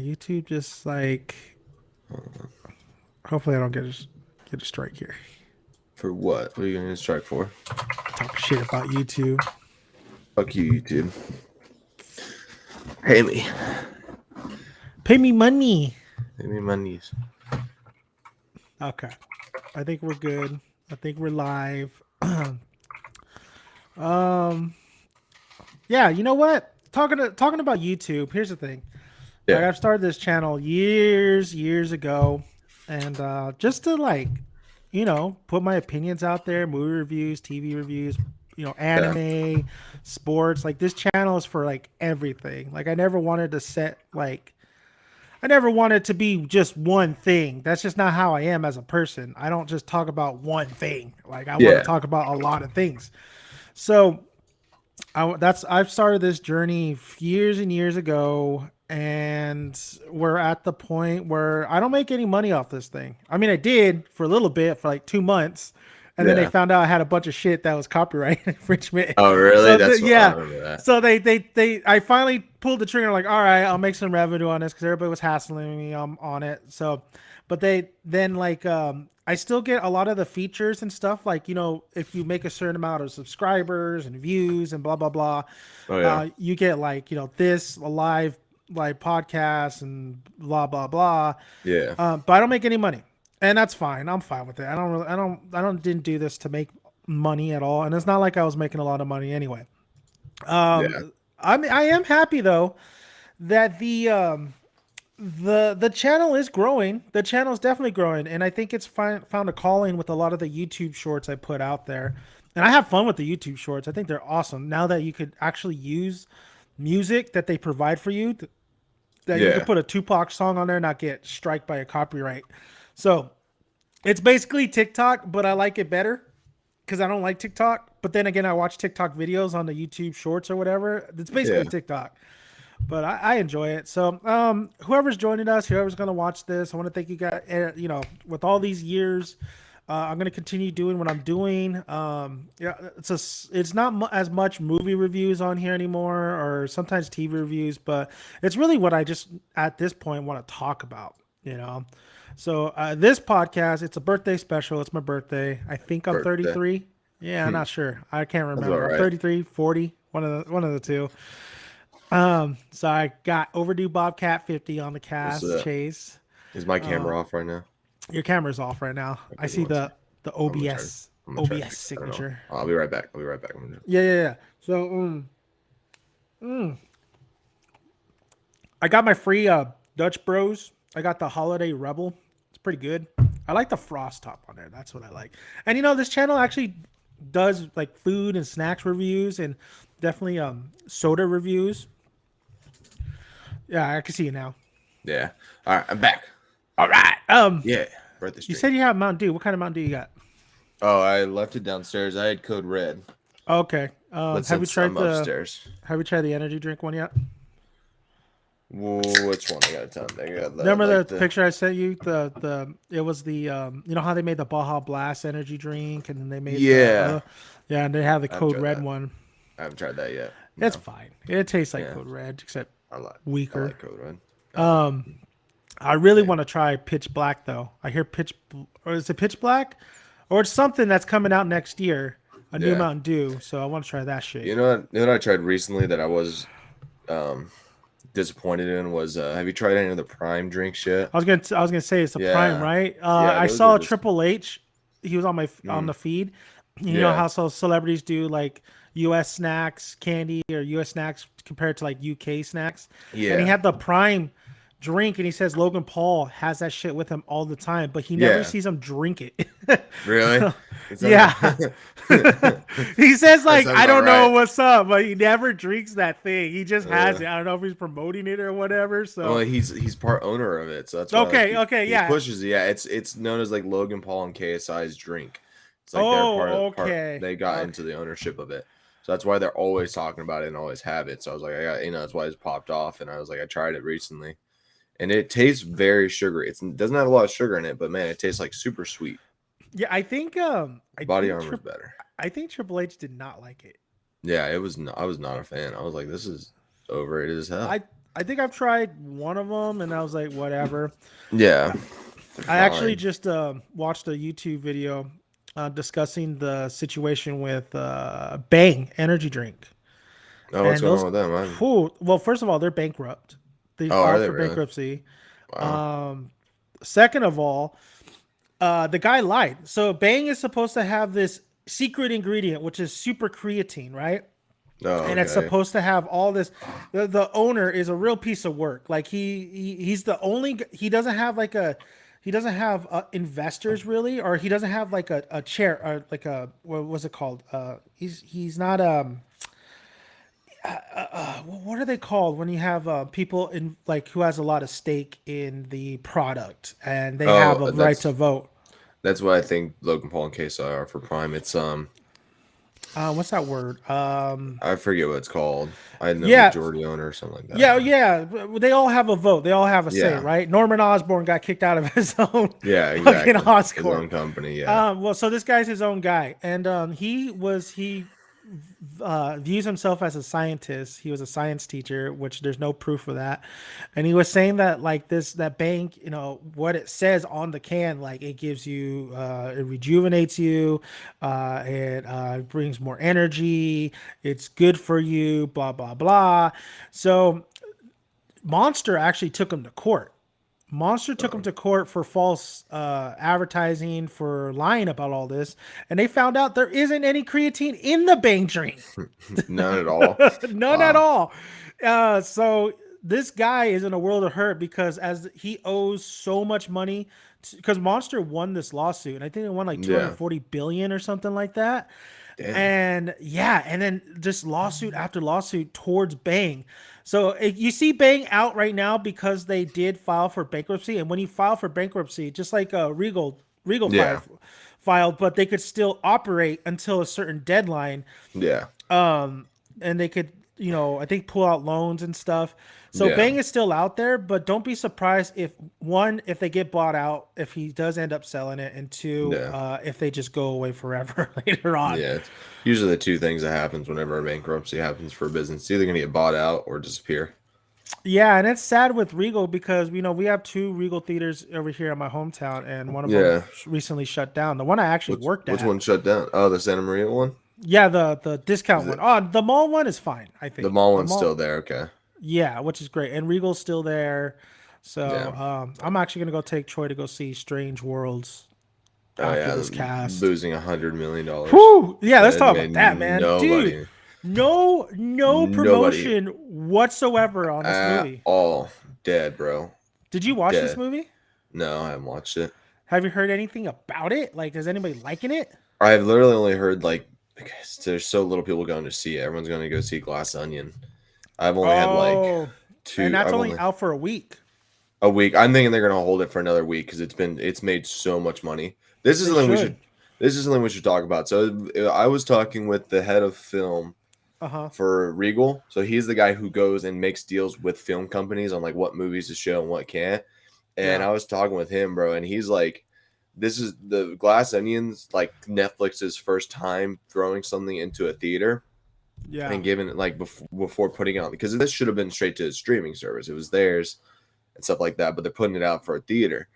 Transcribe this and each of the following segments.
YouTube just like. Hopefully, I don't get a strike here. For what? What are you gonna strike for? Talk shit about YouTube. Fuck you, YouTube. Pay me. Pay me money. Pay me my knees. Okay, I think we're good. I think we're live. um, yeah. You know what? Talking about YouTube. Here's the thing. Like Yeah. I've started this channel years ago, and just to like, put my opinions out there, movie reviews, TV reviews, Yeah. anime, sports. Like this channel is for like everything. Like I never wanted to set like I never wanted to be just one thing. That's just not how I am as a person. I don't just talk about one thing. Like I want to Yeah. talk about a lot of things. So I've started this journey years and years ago, and we're at the point where I don't make any money off this thing. I mean, I did for a little bit for like 2 months, and then they Yeah. found out I had a bunch of shit that was copyright infringement. Oh, really? So That's what I yeah, remember that. so I finally pulled the trigger. Like, all right, I'll make some revenue on this because everybody was hassling me on it. So, but they then like I still get a lot of the features and stuff. Like, if you make a certain amount of subscribers and views and blah blah blah, Oh yeah. you get like this a live podcast and blah blah blah. Yeah. But I don't make any money, and that's fine. I'm fine with it. I don't didn't do this to make money at all, and it's not like I was making a lot of money anyway. Yeah. I am happy though that the channel is growing. The channel is definitely growing, and I think it's found a calling with a lot of the YouTube shorts I put out there. And I have fun with the YouTube shorts. I think they're awesome. Now that you could actually use music that they provide for you, that you could Yeah. put a Tupac song on there and not get struck by a copyright. So it's basically TikTok, but I like it better because I don't like TikTok. But then again, I watch TikTok videos on the YouTube shorts or whatever. It's Yeah. basically TikTok, but I enjoy it. So, whoever's joining us, whoever's going to watch this, I want to thank you guys. With all these years, I'm going to continue doing what I'm doing. Yeah, it's not as much movie reviews on here anymore, or sometimes TV reviews, but it's really what I just at this point want to talk about. You know, so this podcast, it's a birthday special. It's my birthday. I think I'm Birthday. 33. Yeah, I'm Hmm. not sure. I can't That's all remember. I'm right. 33, 40, one of the two. So I got overdue Bobcat 50 on the What's cast up? chase. Is my camera off right now? Your camera's off right now. I Okay, see one second. the I'm gonna try. I'm gonna try to OBS fix it. I don't know. signature. I'll be right back. I'll be right back. Yeah. So I got my free Dutch Bros. I got the Holiday Rebel. It's pretty good. I like the frost top on there. That's what I like. And this channel actually does like food and snacks reviews and definitely soda reviews. Yeah, I can see you now. Yeah. All right. I'm back. All right. Yeah. Birthday You stream. said you have Mountain Dew. What kind of Mountain Dew you got? Oh, I left it downstairs. I had code red, Okay. but Have you since tried I'm the upstairs, Have you tried the energy drink one yet? whoa, which one? I gotta tell them. They got Remember like the the picture I sent you? The it was the you know how they made the Baja Blast energy drink, and then they made the yeah. yeah, and they have the I haven't Code tried Red that. one. I haven't tried that yet. It's No. fine. It tastes like Yeah. Code Red, except I like. I weaker. like code red. Uh, I really yeah. want to try Pitch Black though. I hear or is it Pitch Black, or it's something that's coming out next year, a new Yeah. Mountain Dew. So I want to try that shit. You know what I tried recently that I was um disappointed in was have you tried any of the Prime drinks yet? I was gonna say it's a Prime, Yeah. right? Yeah, I those are saw just Triple H. He was on on mm, the feed. You know yeah. how so celebrities do like U.S. snacks, candy, or U.S. snacks compared to like U.K. snacks, and he Yeah. had the Prime drink, and he says Logan Paul has that shit with him all the time, but he never Yeah. sees him drink it. Really? It sounds Yeah. He says that like sounds I about don't know right. what's up, but he never drinks that thing. He just has Uh, it. I don't know if he's promoting it or whatever. well, So he's part owner of it, so that's why like okay, he yeah. pushes it. Yeah, it's known as like Logan Paul and KSI's drink. It's like they're Oh, part okay. they got Okay. into the ownership of it. So that's why they're always talking about it and always have it. So I was like, I got that's why it's popped off. And I was like, I tried it recently. And it tastes very sugary. It doesn't have a lot of sugar in it, but man, it tastes like super sweet. Yeah, Body Armor's better. I think Triple H did not like it. Yeah, it was. I was not a fan. I was like, this is overrated as I hell. I think I've tried one of them, and I was like, whatever. Yeah, they're I actually fine. just watched a YouTube video discussing the situation with Bang energy drink, Oh, what's and going those. on with them? Well, first of all, they're bankrupt. They Oh, are filed they for really? bankruptcy. Wow. Um, Second of all, the guy lied. So Bang is supposed to have this secret ingredient, which is super creatine, right? Oh, And it's okay. supposed to have all this. The owner is a real piece of work. Like he's the only. He doesn't have like a. He doesn't have investors really, or he doesn't have like a chair or like a what was it called? He's not what are they called when you have people in like who has a lot of stake in the product and they Oh, have a right to that's vote. that's what I think Logan Paul and KSI are for Prime. It's What's that word? I forget what it's called. I know Yeah, majority owner or something like that. yeah. They all have a vote. They all have a say, Yeah. right? Norman Osborn got kicked out of his own Yeah, fucking exactly. His Oscorp. own company. Yeah. Well, so this guy's his own guy, and he views himself as a scientist. He was a science teacher, which there's no proof of that. And he was saying that like that bank, what it says on the can, like it gives you, it rejuvenates you, it brings more energy, it's good for you, blah blah blah. So Monster actually took him to court. Monster took him Oh, to court for false advertising, for lying about all this, and they found out there isn't any creatine in the Bang drink. none at all. None at Wow. all. So this guy is in a world of hurt because as he owes so much money, because Monster won this lawsuit, and I think it won like Yeah. 240 billion or something like that. Damn. And yeah, and then just lawsuit after lawsuit towards Bang. So you see Bang out right now because they did file for bankruptcy, and when you file for bankruptcy, just like Regal Yeah. filed, but they could still operate until a certain deadline, Yeah. and they could, I think pull out loans and stuff. So Yeah. Bang is still out there, but don't be surprised if one, if they get bought out, if he does end up selling it, and two, Yeah. if they just go away forever later on. Yeah. It's usually the two things that happens whenever a bankruptcy happens for a business. It's either gonna get bought out or disappear. Yeah, and it's sad with Regal because we have two Regal theaters over here in my hometown, and one of them Yeah. recently shut down. The one I actually worked Which at. one shut down? Oh, the Santa Maria one? Yeah, the discount Is one. it Oh, the mall one is fine, I the think. mall The one's still mall, there? Okay. yeah, which is great, and Regal's still there. So Yeah. I'm actually gonna go take Troy to go see Strange Worlds Oh after yeah. this cast. Losing $100 million. Whew! Yeah, let's That talk made about that, man, dude. nobody No nobody promotion whatsoever on this at movie. all dead, bro. Did you watch this Dead. movie? No, I haven't watched it. Have you heard anything about it? Like, is anybody liking it? I've literally only heard like because there's so little people going to see it. Everyone's going to go see Glass Onion. I've only had like Oh, and two. that's I've only only out for a week. a week. I'm thinking they're going to hold it for another week because it's made so much money. This is They something we should. should. This is something we should talk about. So I was talking with the head of film Uh huh. for Regal. So he's the guy who goes and makes deals with film companies on like what movies to show and what can't. And Yeah. I was talking with him, bro, and he's like, "This is the Glass Onions, like Netflix's first time throwing something into a theater Yeah. and giving it like before putting it out because this should have been straight to a streaming service. It was theirs and stuff like that, but they're putting it out for a theater."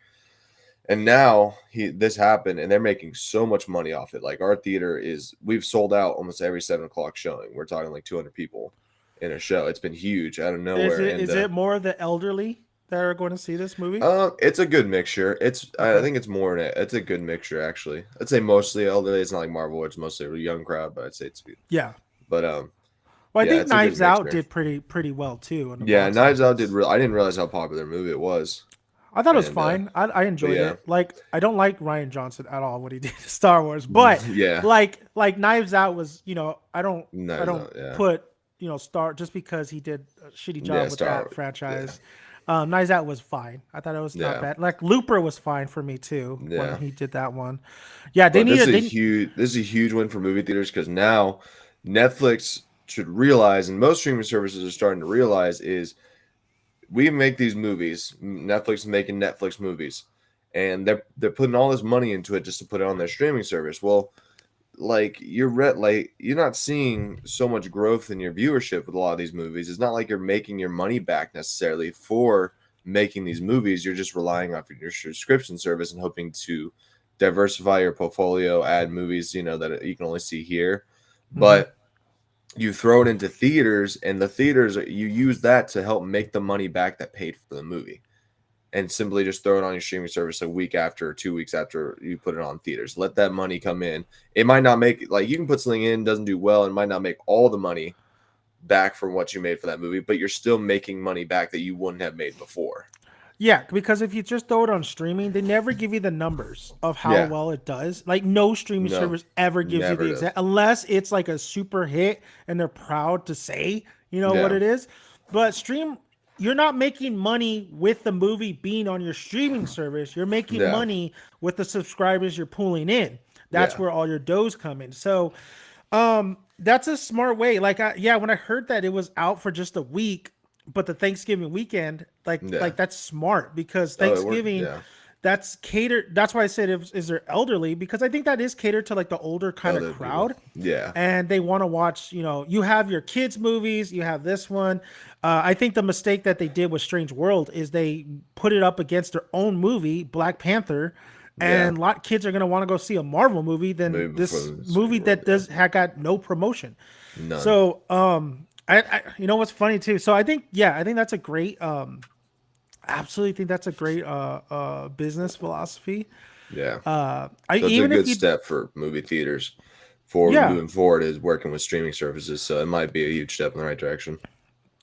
And now this happened, and they're making so much money off it. Like our theater we've sold out almost every 7 o'clock showing. We're talking like 200 people in a show. It's been huge out of Is nowhere. it And is it more the elderly that are going to see this movie? it's a good mixture. I Okay. think it's more in it. It's a good mixture actually. I'd say mostly elderly. It's not like Marvel, it's mostly a young crowd, but I'd say it's good. Yeah. But Well, I yeah, think it's a good Knives Out mixture. did pretty well too in the Yeah, box Knives Out did office. I didn't realize how popular a movie it was. I thought it was And fine. I but enjoyed yeah. it. Like, I don't like Ryan Johnson at all what he did to Star Wars, but Yeah. like Knives Out was, I Knives don't Out, yeah. put, Star just because he did a shitty job Yeah, with Star that yeah. franchise. Knives Out was fine. I thought it was not Yeah. bad. Like Looper was fine for me too when Yeah. he did that one. Yeah, they But needed. this is a huge win for movie theaters because now Netflix should realize, and most streaming services are starting to realize, is we make these movies. Netflix is making Netflix movies, and they're putting all this money into it just to put it on their streaming service. Well, like you're not seeing so much growth in your viewership with a lot of these movies. It's not like you're making your money back necessarily for making these movies. You're just relying on your subscription service and hoping to diversify your portfolio, add movies, that you can only see here. Mhm. But you throw it into theaters, and the theaters, you use that to help make the money back that paid for the movie, and simply just throw it on your streaming service a week after, 2 weeks after you put it on theaters. Let that money come in. It might not make, like, you can put something in, doesn't do well, and might not make all the money back from what you made for that movie, but you're still making money back that you wouldn't have made before. Yeah, because if you just throw it on streaming, they never give you the numbers of how Yeah. well it does. Like no streaming No, service ever gives you never the does. exact, unless it's like a super hit and they're proud to say, what Yeah. it is. But you're not making money with the movie being on your streaming service. You're making Yeah. money with the subscribers you're pulling in. That's Yeah. where all your doughs come in. So, that's a smart way. Like, when I heard that it was out for just a week, but the Thanksgiving weekend, Yeah. that's smart because Oh, it worked. Thanksgiving, Yeah. that's catered. That's why I said is they're elderly because I think that is catered to like the older kind of Other people. crowd, Yeah. and they want to watch. You have your kids movies, you have this one. I think the mistake that they did with Strange World is they put it up against their own movie, Black Panther. Yeah. And a lot of kids are going to want to go see a Marvel movie than Maybe before this the movie Strange World. that Yeah. had got no promotion. None. So, I you know what's funny too. So I think that's a great, absolutely think that's a great, business philosophy. Yeah. I So it's a even if good you, step for movie theaters for yeah, moving forward is working with streaming services. So it might be a huge step in the right direction.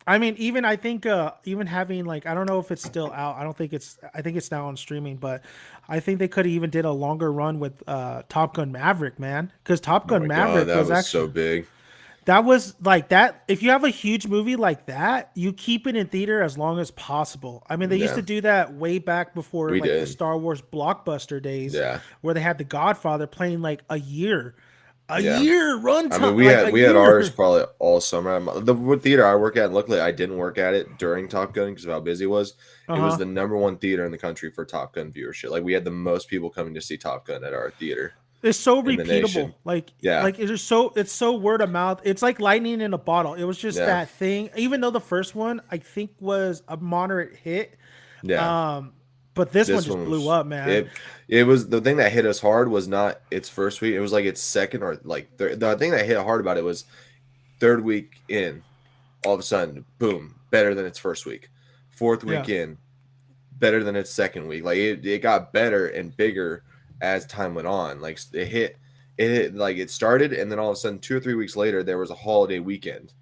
I mean, even I think, even having like, I don't know if it's still out. I think it's now on streaming, but I think they could have even did a longer run with, Top Gun Maverick, man, because Top Oh Gun my God, Maverick that was was actually so big. that was like that. If you have a huge movie like that, you keep it in theater as long as possible. I mean, they used Yeah, to do that way back before we like the did. Star Wars blockbuster days, Yeah, where they had The Godfather playing like a yeah. year I mean, runtime, we like had a we had ours year. probably all summer. The theater I work at, luckily I didn't work at it during Top Gun because of how busy it was. Uh It was huh. the number one theater in the country for Top Gun viewership. Like we had the most people coming to see Top Gun at our theater It's so in the repeatable. nation. Yeah, It's so word of mouth. It's like lightning in a bottle. It was just yeah, that thing. Even though the first one I think was a moderate hit, yeah. um, but this one This just one blew was up, man. it was the thing that hit us hard was not its first week. It was like its second or like third. The thing that hit hard about it was third week in, all of a sudden, boom, better than its first week. Fourth Yeah. week in, better than its second week. Like it got better and bigger as time went on. Like it hit like it started, and then all of a sudden, 2 or 3 weeks later, there was a holiday weekend.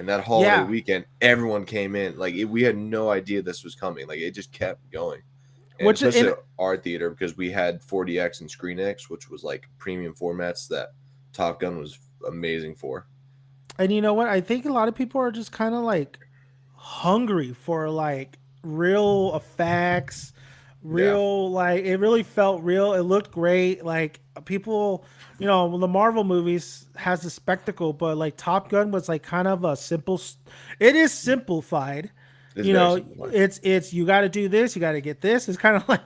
And that holiday Yeah. weekend, everyone came in. Like we had no idea this was coming. Like it just kept going, and Which especially and at our theater because we had 40X and ScreenX, which was like premium formats that Top Gun was amazing for. And you know what? I think a lot of people are just kind of like hungry for like real effects, Yeah, real like it really felt real. It looked great. Like people, the Marvel movies has the spectacle, but like Top Gun was like kind of a it is simplified. it's very simple. It's you got to do this, you got to get this. It's kind of like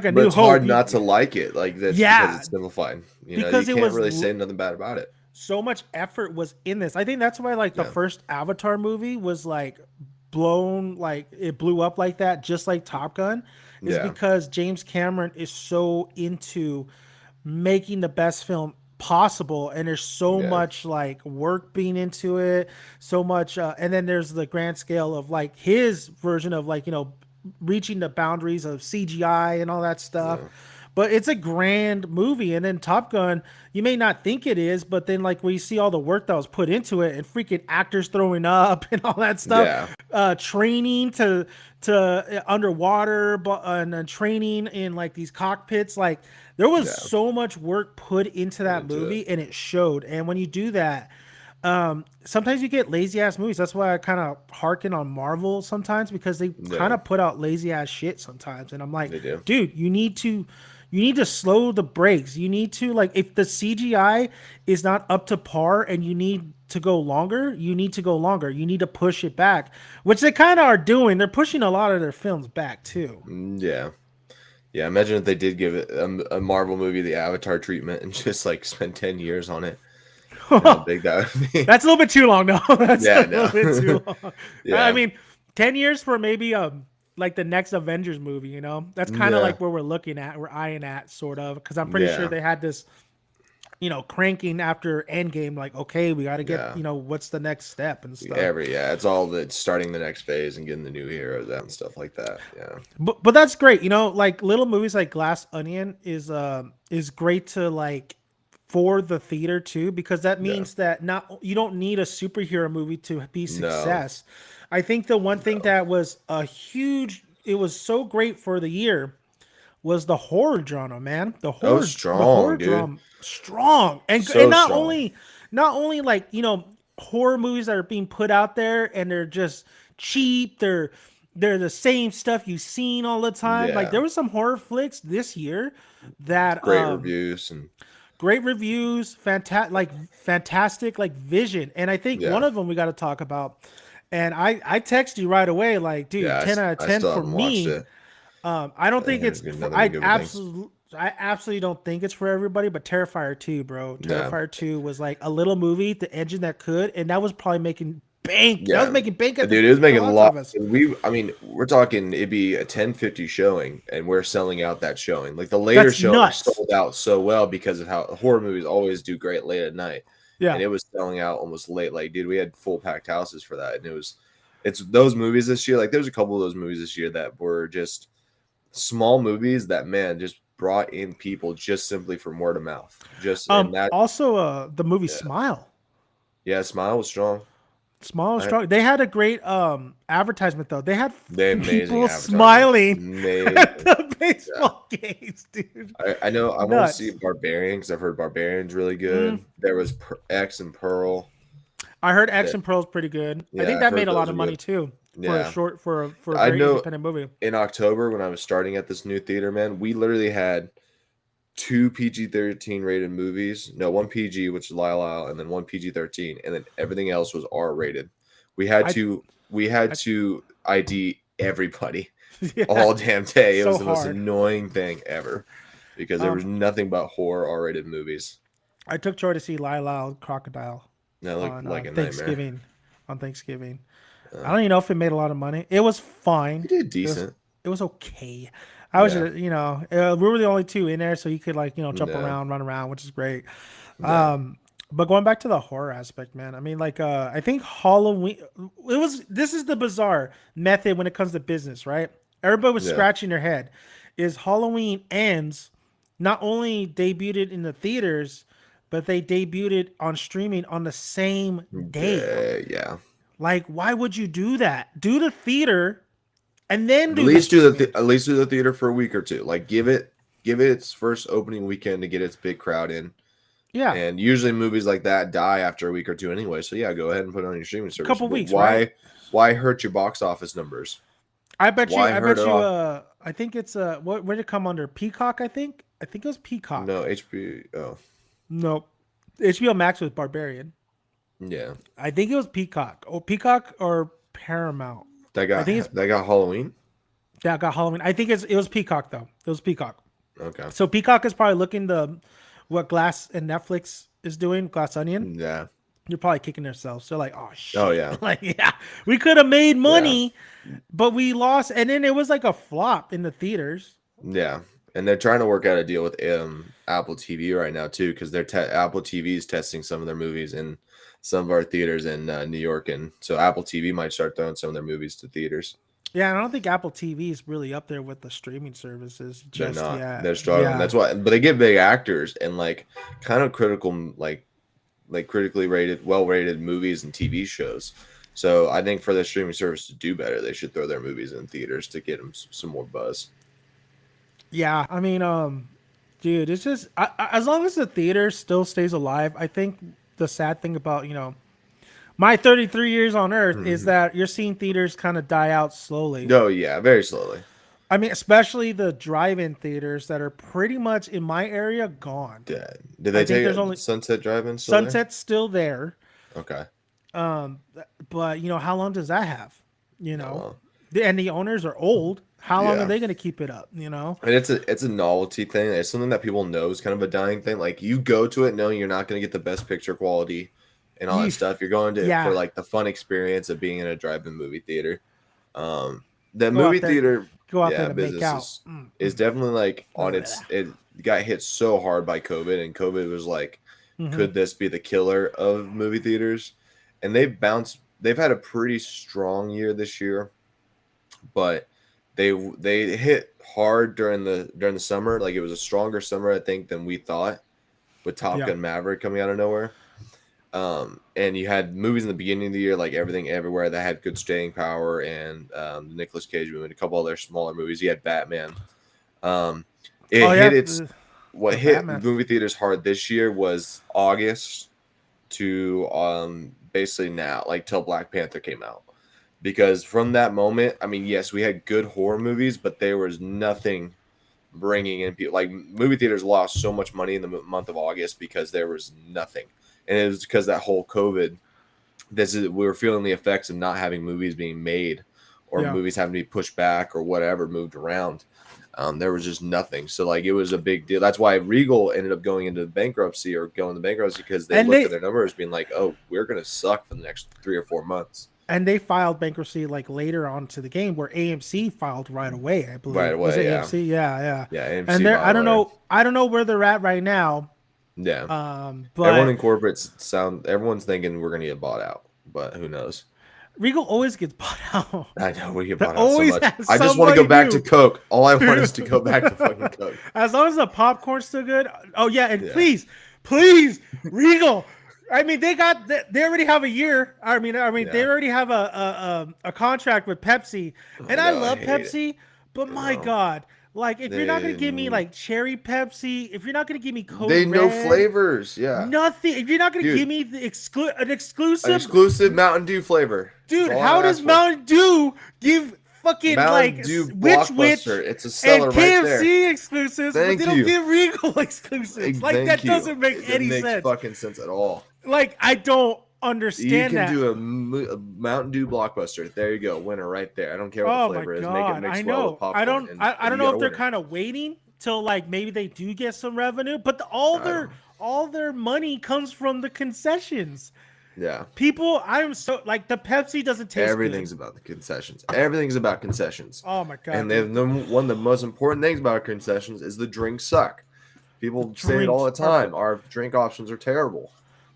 a But New it's hard Hope. not to like it. Like that's because Yeah, it's simplified. You because it can't was really say nothing bad about it. so much effort was in this. I think that's why like the Yeah. first Avatar movie was like blown, like it blew up like that, just like Top Gun, is Yeah. because James Cameron is so into making the best film possible, and there's so Yeah. much like work being into it, so much and then there's the grand scale of like his version of like reaching the boundaries of CGI and all that stuff. Yeah. But it's a grand movie. And then Top Gun, you may not think it is, but then like when you see all the work that was put into it and freaking actors throwing up and all that Yeah. stuff, training to underwater, but and training in like these cockpits, like there was Yeah. so much work put into Put that into it. movie, and it showed. And when you do that, sometimes you get lazy ass movies. That's why I kind of harken on Marvel sometimes, because they kind Yeah. of put out lazy ass shit sometimes, and I'm like, They do. dude, you need to slow the brakes. You need to, like, if the CGI is not up to par and you need to go longer, you need to go longer. You need to push it back, which they kind of are doing. They're pushing a lot of their films back too. Yeah. Yeah, imagine if they did give it a Marvel movie the Avatar treatment and just like spend 10 years on it. How big that would be. That's a little bit too long. No, that's a Yeah, little bit too no. long. I Yeah. mean, 10 years for maybe like the next Avengers movie. You know, that's kind of Yeah. like where we're eyeing at, sort of, because I'm pretty sure Yeah. they had this, cranking after Endgame. Like, okay, we got to get, Yeah. what's the next step and stuff. Yeah, it's all that starting the next phase and getting the new heroes out and stuff like that. Yeah. But that's great. Like little movies like Glass Onion is great to like for the theater too, because that Yeah. means that not you don't need a superhero movie to be No. success. I think the one thing No. that was it was so great for the year was the horror genre, man. That was The strong, horror dude. drama strong. And So strong. not only like, horror movies that are being put out there and they're just cheap, they're the same stuff you've seen all the time. Like Yeah. there was some horror flicks this year that Great reviews and great reviews, fantastic like vision. And I think one yeah. of them we got to talk about. And I text you right away, like, dude, Yeah, 10 out of I 10 still for haven't watched me. it. I don't I think hear it's nothing good things. I absolutely don't think it's for everybody, but Terrifier 2, bro. Yeah. Terrifier 2 was like a little movie, the engine that could, and that was probably making bank. That was Yeah. making bank at Dude, it was the making a box lot. office. I mean, we're talking it'd be a 10:50 showing, and we're selling out that showing. Like the later That's showing nuts. sold out so well because of how horror movies always do great late at night. Yeah. And it was selling out almost late. Like, dude, we had full packed houses for that. And it's those movies this year. Like, there's a couple of those movies this year that were just small movies that, man, just brought in people just simply from word of mouth. Just, and that, Also the movie yeah. Smile. Yeah, Smile was strong. Smile was strong. They had a great advertisement though. They had people smiling Amazing. at the baseball games, dude. I know I want to Nuts. see Barbarian because I've heard Barbarian's really good. There was X and Pearl. I heard X and Pearl's pretty good. I Yeah, think I've that heard made a lot those of are money good. too Yeah. for a I very know independent movie. in October when I was starting at this new theater, man, we literally had 2 PG-13 rated movies. No, one PG, which is Lyle, and then one PG-13, and then everything else was R rated. We had to ID everybody Yeah, all damn day. It so was the most hard. annoying thing ever because there was nothing but horror R rated movies. I took Troy to see Lila and Crocodile That looked on like a Thanksgiving. nightmare. On Thanksgiving, I don't even know if it made a lot of money. It was fine. He did decent. It was okay. I was, Yeah. we were the only two in there, so you could like, jump Yeah. around, run around, which is great. Yeah. But going back to the horror aspect, man, I mean, like, I think Halloween, this is the bizarre method when it comes to business, right? Everybody was Yeah. scratching their head. Is Halloween Ends not only debuted in the theaters, but they debuted on streaming on the same day. Yeah. Like, why would you do that? Do the theater and then At do least the do streaming. at least do the theater for a week or two. Like give it its first opening weekend to get its big crowd in. Yeah. And usually movies like that die after a week or two anyway. So yeah, go ahead and put it on your streaming service. Couple But weeks, why right? why hurt your box office numbers? I bet you. Why I hurt bet it you. off? I think it's where did it come under? Peacock. I think it was Peacock. No, HBO. No, HBO Max was Barbarian. Yeah. I think it was Peacock. Or Peacock or Paramount. That got I think it's Halloween. that got Halloween. I think it was Peacock though. It was Peacock. Okay. So Peacock is probably looking what Glass and Netflix is doing. Glass Onion. Yeah. You're probably kicking themselves. They're like, oh shit. Oh yeah. Like yeah, we could have made money, but we lost. And then it was like a flop in the theaters. Yeah. And they're trying to work out a deal with Apple TV right now too, because Apple TV is testing some of their movies in some of our theaters in New York, and so Apple TV might start throwing some of their movies to theaters. Yeah, and I don't think Apple TV is really up there with the streaming services just They're not. yet. They're struggling. Yeah. That's why. But they get big actors and like kind of critical, like critically rated, well rated movies and TV shows. So I think for the streaming service to do better, they should throw their movies in theaters to get them some more buzz. Yeah, I mean, dude, it's just as long as the theater still stays alive. I think the sad thing about my 33 years on Earth is that you're seeing theaters kind of die out slowly. Oh yeah, very slowly. I mean, especially the drive-in theaters that are pretty much in my area gone. Dead. Did they take there's only Sunset Drive-In? Sunset's still there. Okay. But how long does that have? Well, And the owners are old. How long are Yeah. they going to keep it up? You know? And it's a novelty thing. It's something that people know is kind of a dying thing. Like you go to it knowing you're not going to get the best picture quality and all that stuff. You're going to it Yeah. for like the fun experience of being in a drive-in movie theater. The Go out movie there- theater, Go out yeah, there to make business out. is definitely like on Blah, its. It got hit so hard by COVID, and COVID was like, Mhm. could this be the killer of movie theaters? And they've bounced. They've had a pretty strong year this year, but they hit hard during the summer. Like it was a stronger summer, I think, than we thought, with Top Yeah. Gun Maverick coming out of nowhere. And you had movies in the beginning of the year, like Everything Everywhere, that had good staying power, and the Nicolas Cage movie, and a couple other smaller movies. You had Batman. What the hit Batman. movie theaters hard this year was August to basically now, like till Black Panther came out. Because from that moment, I mean, yes, we had good horror movies, but there was nothing bringing in people. Like movie theaters lost so much money in the month of August because there was nothing, and it was because that whole COVID. We were feeling the effects of not having movies being made, or Yeah. movies having to be pushed back or whatever, moved around. There was just nothing. So like it was a big deal. That's why Regal ended up going into bankruptcy because they And looked they- at their numbers being like, oh, we're gonna suck for the next 3 or 4 months. And they filed bankruptcy like later on to the game, where AMC filed right away. I believe. Right away, Was it yeah. AMC? Yeah. Yeah, AMC And they're, bought I don't it. know where they're at right now. Yeah. But Everyone in corporates everyone's thinking we're gonna get bought out, but who knows? Regal always gets bought out. I know we get They bought out so always much. have I just want to go somebody back new. to Coke. All I want is to go back to fucking Coke. As long as the popcorn's still good. Oh yeah, and Yeah. please, Regal. I mean, they already have a year. I mean, they Yeah. already have a contract with Pepsi, and I know, I love hate Pepsi. But my know. God, like if you're not gonna give me They- like cherry Pepsi, if you're not gonna give me Code They know Red, flavors, yeah. nothing. If you're not gonna Dude. give me the an An exclusive, exclusive Mountain Dew flavor. dude, That's all how I does ask for. Mountain Dew give fucking Mountain like Dew Witch Blockbuster? It's a seller and right there. KFC exclusives, Thank but they you. don't give Regal exclusives? Like Thank that you. doesn't make It any makes sense. fucking sense at all. Like I don't You understand can that. do a Mountain Dew Blockbuster. There you go, winner right there. I don't care what Oh the my flavor is. Make it God, mix I well know. with popcorn. I don't. and I don't you know got if a they're winner. kind of waiting till like maybe they do get some revenue, but all their money comes from the concessions. Yeah. People, I'm so like the Pepsi doesn't taste Everything's good. about the concessions. Everything's about concessions. Oh my God. And one of the most important things about concessions is the drinks suck. People say it all the drinks are- time. Our drink options are terrible.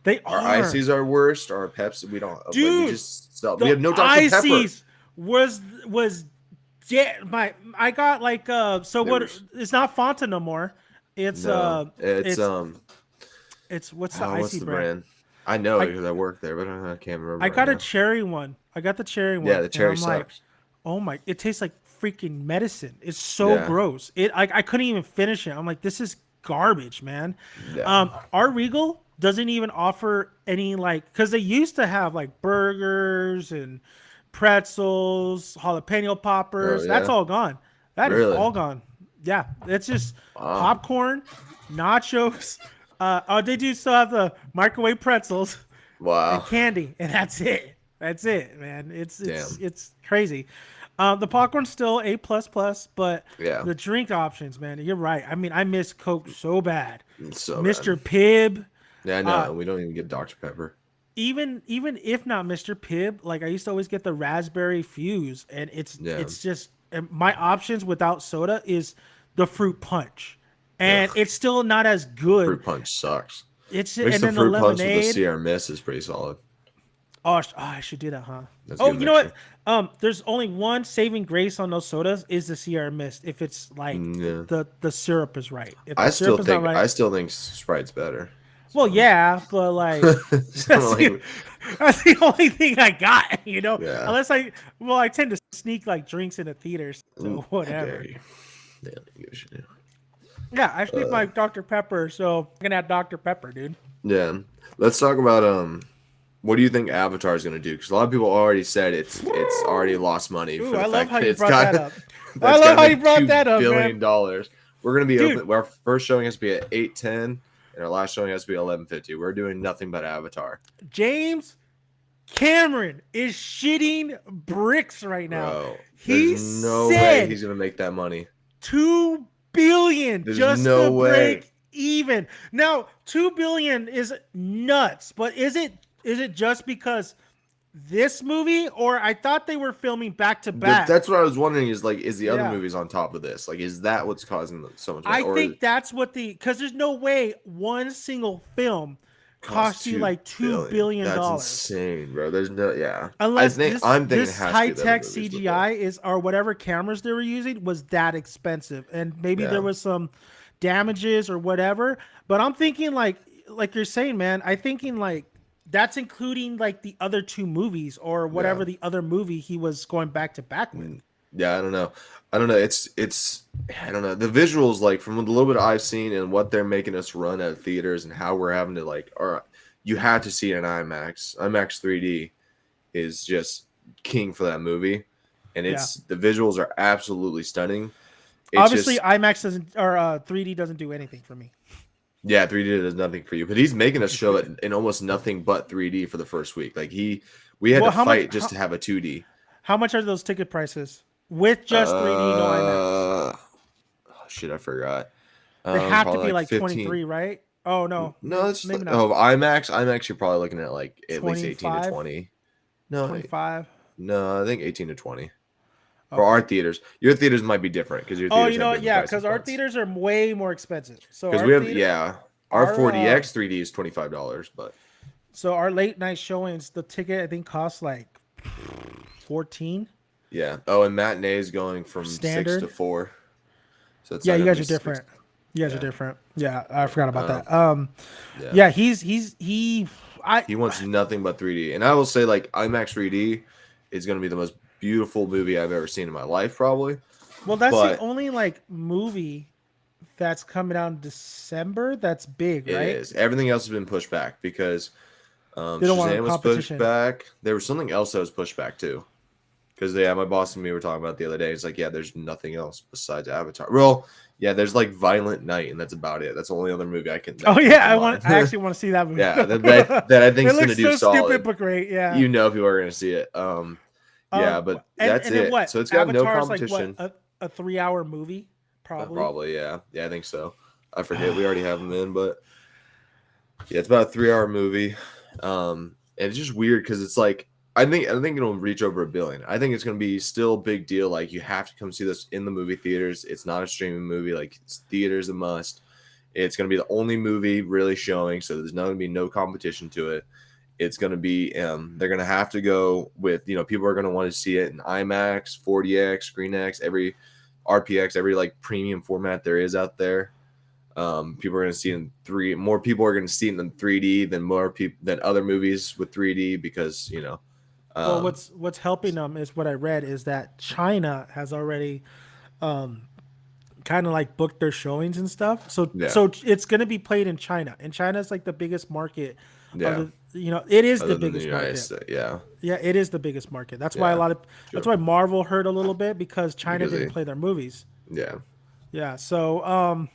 They Our are. ices are worst. Our Pepsi, we don't. Like, Dude, we just sell. The We have no Dr Pepper. Ices was I got like so There what? was- It's not Fanta no more. It's No, it's it's what's the what's icy the brand? brand? I know I- because I work there, but I can't remember. I right got a now. cherry one. I got the cherry one. Yeah, the and cherry I'm like, sucks. oh my! It tastes like freaking medicine. It's so Yeah. gross. I couldn't even finish it. I'm like, this is garbage, man. Yeah. Our Regal doesn't even offer any like because they used to have like burgers and pretzels, jalapeno poppers. Oh, That's yeah? all gone. That is Really? all gone. Yeah, it's just Wow. popcorn, nachos. They do still have the microwave pretzels Wow. and candy, and that's it. That's it, man. It's Damn. it's crazy. The popcorn's still A++, but Yeah. the drink options, man. You're right. I mean, I miss Coke so bad. It's so Mr. bad. Pibb, Yeah, I know. We don't even get Dr Pepper. even if not Mr. Pibb, like I used to always get the raspberry fuse, and it's Yeah. just and my options without soda is the fruit punch, and it's still not as good. Fruit punch sucks. It's Mix and the then the fruit punch with the lemonade. Sierra Mist is pretty solid. I should do that, huh? That's Oh, good you know what? mixture. There's only one saving grace on those sodas is the Sierra Mist. If it's like Yeah. the syrup is right. If the I still syrup is not think right, Sprite's better. well, yeah, but like that's, So, like, that's the only thing I got. You know, Yeah. unless I tend to sneak like drinks into theaters, so how whatever. dare you. Yeah, you give a shit. Yeah, I sneak my Dr Pepper, so I'm gonna have Dr Pepper, dude. Yeah. Let's talk about what do you think Avatar is going to do? Because a lot of people already said it's already lost money. Ooh, for the I love fact how that you it's brought got- that up. that's I love gotta how make you brought $2 that up, billion. man. We're going to be Dude. open. Our first showing has to be at 8:10, and our last showing has to be 11:50. We're doing nothing but Avatar. James Cameron is shitting bricks right now. Bro, He There's no way said he's gonna make that money. 2 billion There's just no to way. break even. Now, 2 billion is nuts, but is it just because this movie, or I thought they were filming back to back? That's what I was wondering. Is like, is the other Yeah. movies on top of this? Like, is that what's causing so much money? I Or think that's what because there's no way one single film cost you like $2 billion. That's insane, bro. There's no, yeah. Unless I'm thinking it this has high to be the other tech movies, but CGI is, or whatever cameras they were using was that expensive, and maybe Yeah. there was some damages or whatever. But I'm thinking like you're saying, man. I thinking like that's including like the other 2 movies or whatever Yeah. the other movie he was going back to back with. Yeah, I don't know. It's I don't know. The visuals, like from the little bit I've seen and what they're making us run at theaters and how we're having to like, or you had to see it in IMAX. IMAX 3D is just king for that movie, and the visuals are absolutely stunning. It's Obviously, just, IMAX doesn't, or 3D doesn't do anything for me. yeah, 3D does nothing for you, but he's making us show it in almost nothing but 3D for the first week. Like we had Well, to how fight much- just to have a 2D. How much are those ticket prices with just 3D, no IMAX? Oh, shit, I forgot. They have to Probably be like 15. 23, right? Oh no, No, it's maybe like, not. IMAX. You're probably looking at like at least 18 to 25? 20. No, 25. no, I think 18 to 20 for our theaters. Your theaters might be different because your theaters Oh, you know have what? different Yeah, price because our points. theaters are way more expensive. So Because our we have theater- our our, 4DX 3D is $25, but So our late night showings, the ticket I think costs like 14. yeah. Oh, and matinees going from Standard? 6 to 4. So it's Yeah, not you gonna guys be are different. You guys are Yeah. different. Yeah, I forgot about that. Yeah. Yeah, he He wants nothing but 3D. And I will say, like, IMAX 3D is going to be the most beautiful movie I've ever seen in my life, probably. well, that's but- the only like movie that's coming out in December. That's big, It right? is. Everything else has been pushed back because They don't want Shazam was pushed competition. back. There was something else that was pushed back, too. Because, yeah, my boss and me were talking about it the other day. It's like, yeah, there's nothing else besides Avatar. Well, yeah, there's, like, Violent Night, and that's about it. That's the only other movie I can... that Oh comes yeah, to I mind. actually want to see that movie. Yeah, that I think It is going to looks do so solid. stupid but great. Yeah. You know people are going to see it. Yeah, but that's then it. What? So it's got no Avatar's competition. Like what, a 3-hour movie, probably. Probably, yeah. Yeah, I think so. I forget. We already have them in, but yeah, it's about a 3-hour movie. And it's just weird because it's like I think it'll reach over $1 billion. I think it's gonna be still a big deal. Like you have to come see this in the movie theaters. It's not a streaming movie. Like it's theaters a must. It's gonna be the only movie really showing, so there's not gonna be no competition to it. It's gonna be they're gonna have to go with people are gonna want to see it in IMAX, 4DX, ScreenX, every RPX, every like premium format there is out there. People are going to see it in 3. More people are going to see it in 3D than other movies with 3D because Well, what's helping them is what I read is that China has already, kind of like booked their showings and stuff. So Yeah. so it's going to be played in China, and China's like the biggest market. Yeah. It is other the than biggest United market. States. Yeah, Yeah, it is the biggest market. That's why Yeah, that's why Marvel hurt a little bit because China Because didn't play their movies. yeah. Yeah. So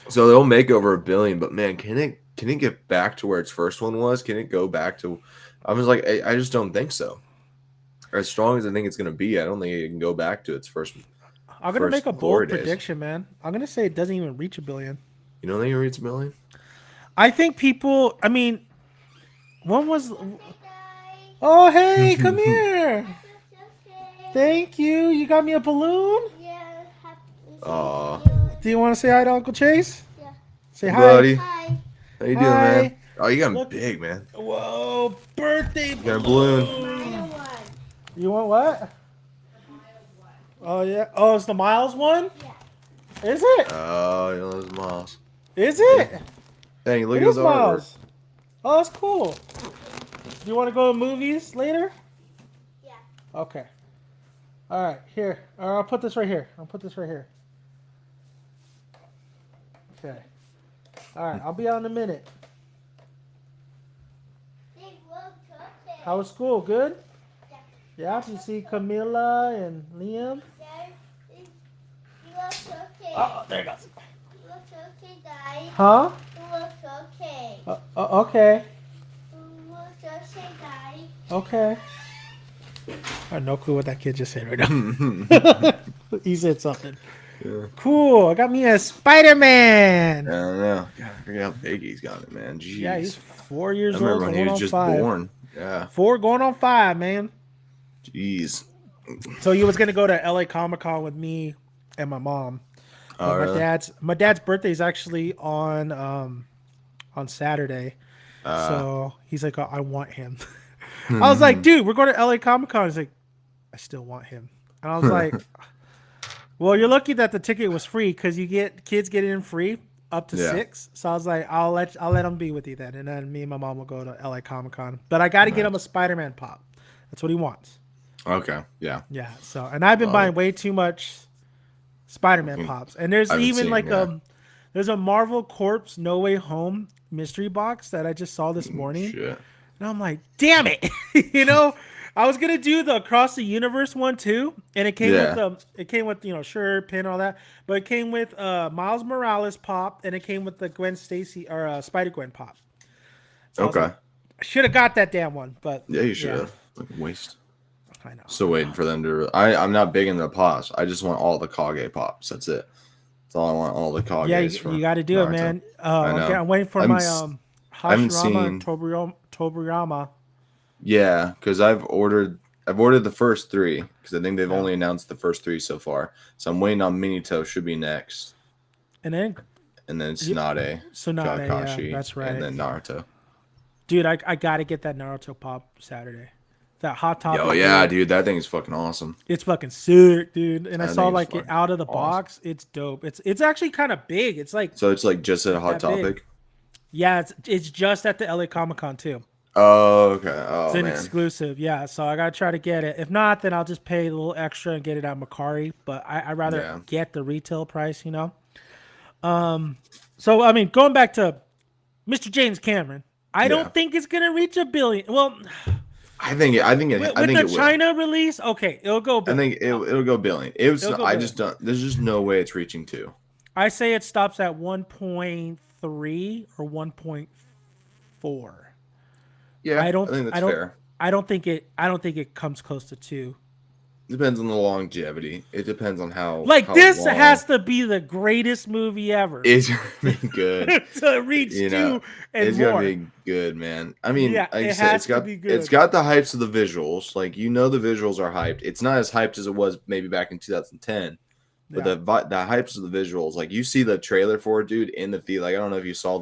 So they'll make over $1 billion, but man, can it get back to where its first one was? Can it go back to? I was like, I just don't think so. As strong as I think it's going to be, I don't think it can go back to its first. I'm gonna first make a glory bold days. prediction, man. I'm gonna say it doesn't even reach $1 billion. You don't think it reaches $1 billion? I think people. I mean, when was? Oh, hey, come here. Thank you. You got me a balloon. Aw. Do you want to say hi to Uncle Chase? Yeah. Say hi. Buddy, Hi. how you doing, Hi. man? Oh, you got Look. big, man. Whoa, birthday got a balloon. Mile one. You want what? Oh yeah. Oh, it's the Miles one. Yeah. Is it? Oh, you know those Miles. Is it? Dang, look It at is his artwork. Miles. Oh, that's cool. Do you want to go to movies later? Yeah. Okay. All right, here. I'll put this right here. Okay. All right, I'll be out in a minute. Big world chocolate. How was school? Good? Yeah. Yeah, you see Camilla and Liam? There is you are chocolate. Oh, there it goes. You are chocolate, guys. Huh? You are chocolate. Okay. You are chocolate, guys. Okay. I have no clue what that kid just said right I now. He said something. Yeah. Cool. I got me a Spider-Man. don't know. God, I forget how big he's got it, man. Jeez. Yeah, he's 4 I years remember old. when he Going was on just 5. born. Yeah. 4 going on 5, man. Jeez. So he was gonna go to LA Comic Con with me and my mom. But Oh, really? my dad's birthday is actually on Saturday. So he's like, oh, I want him. I was like, dude, we're going to LA Comic Con. He's like, I still want him. And I was like, well, you're lucky that the ticket was free because kids get in free up to Yeah. 6. So I was like, I'll let him be with you then. And then me and my mom will go to LA Comic Con. But I got to get him a Spider-Man pop. That's what he wants. Okay. Yeah. Yeah. So, and I've been Love buying way too much Spider-Man pops. And there's I haven't even seen, like yeah. there's a Marvel Corps No Way Home mystery box that I just saw this morning. Shit. And I'm like, damn it. I was gonna do the Across the Universe one too, and it came with shirt, pin, all that. But it came with Miles Morales pop, and it came with the Gwen Stacy or Spider Gwen pop. So I was Okay. like, I should have got that damn one, but Yeah, you should have. Like waste. I know. Still waiting for them to. I'm not big into pops. I just want all the Kage pops. That's it. That's all I want. All the Kages. Yeah, you got to do it, Naruto. man. I know. I'm waiting for I'm my s- I haven't Hashirama and seen- Tobirama. Yeah, because I've ordered the first 3 because I think they've only announced the first 3 so far. So I'm waiting on Minito should be next, And then and then Tsunade, Tsunade, yeah, Kakashi, that's right. and then Naruto. Dude, I got to get that Naruto pop Saturday. That Hot Topic. Oh yeah, dude, that thing is fucking awesome. It's fucking sick, dude. And I That saw thing is like it fucking out of the awesome. box. It's dope. It's actually kind of big. It's like So it's like just a Hot That big. Topic. yeah, it's just at the LA Comic Con too. Oh okay. Oh It's an man. exclusive. Yeah, so I gotta try to get it. If not, then I'll just pay a little extra and get it at Macari. But I'd rather Yeah. get the retail price, So I mean, going back to Mr. James Cameron, I Yeah. don't think it's gonna reach $1 billion. Well, I think it. with I think the it will. China release, okay, it'll go. I Billion. think it'll go billion. It was. It'll go I billion. just don't. There's just no way it's reaching 2. I say it stops at 1.3 or 1.4. Yeah, I don't think that's I don't fair. I don't think it comes close to 2. Depends on the longevity. It depends on how. Like how this long has to be the greatest movie ever It's gonna be good. to reach You 2 know, and It's more. gonna be good, man. I mean, Yeah, like I it said, has it's to got be good. it's got the hypes of the visuals. Like the visuals are hyped. It's not as hyped as it was maybe back in 2010. But Yeah. the hypes of the visuals, like you see the trailer for it, dude, in the theater. Like I don't know if you saw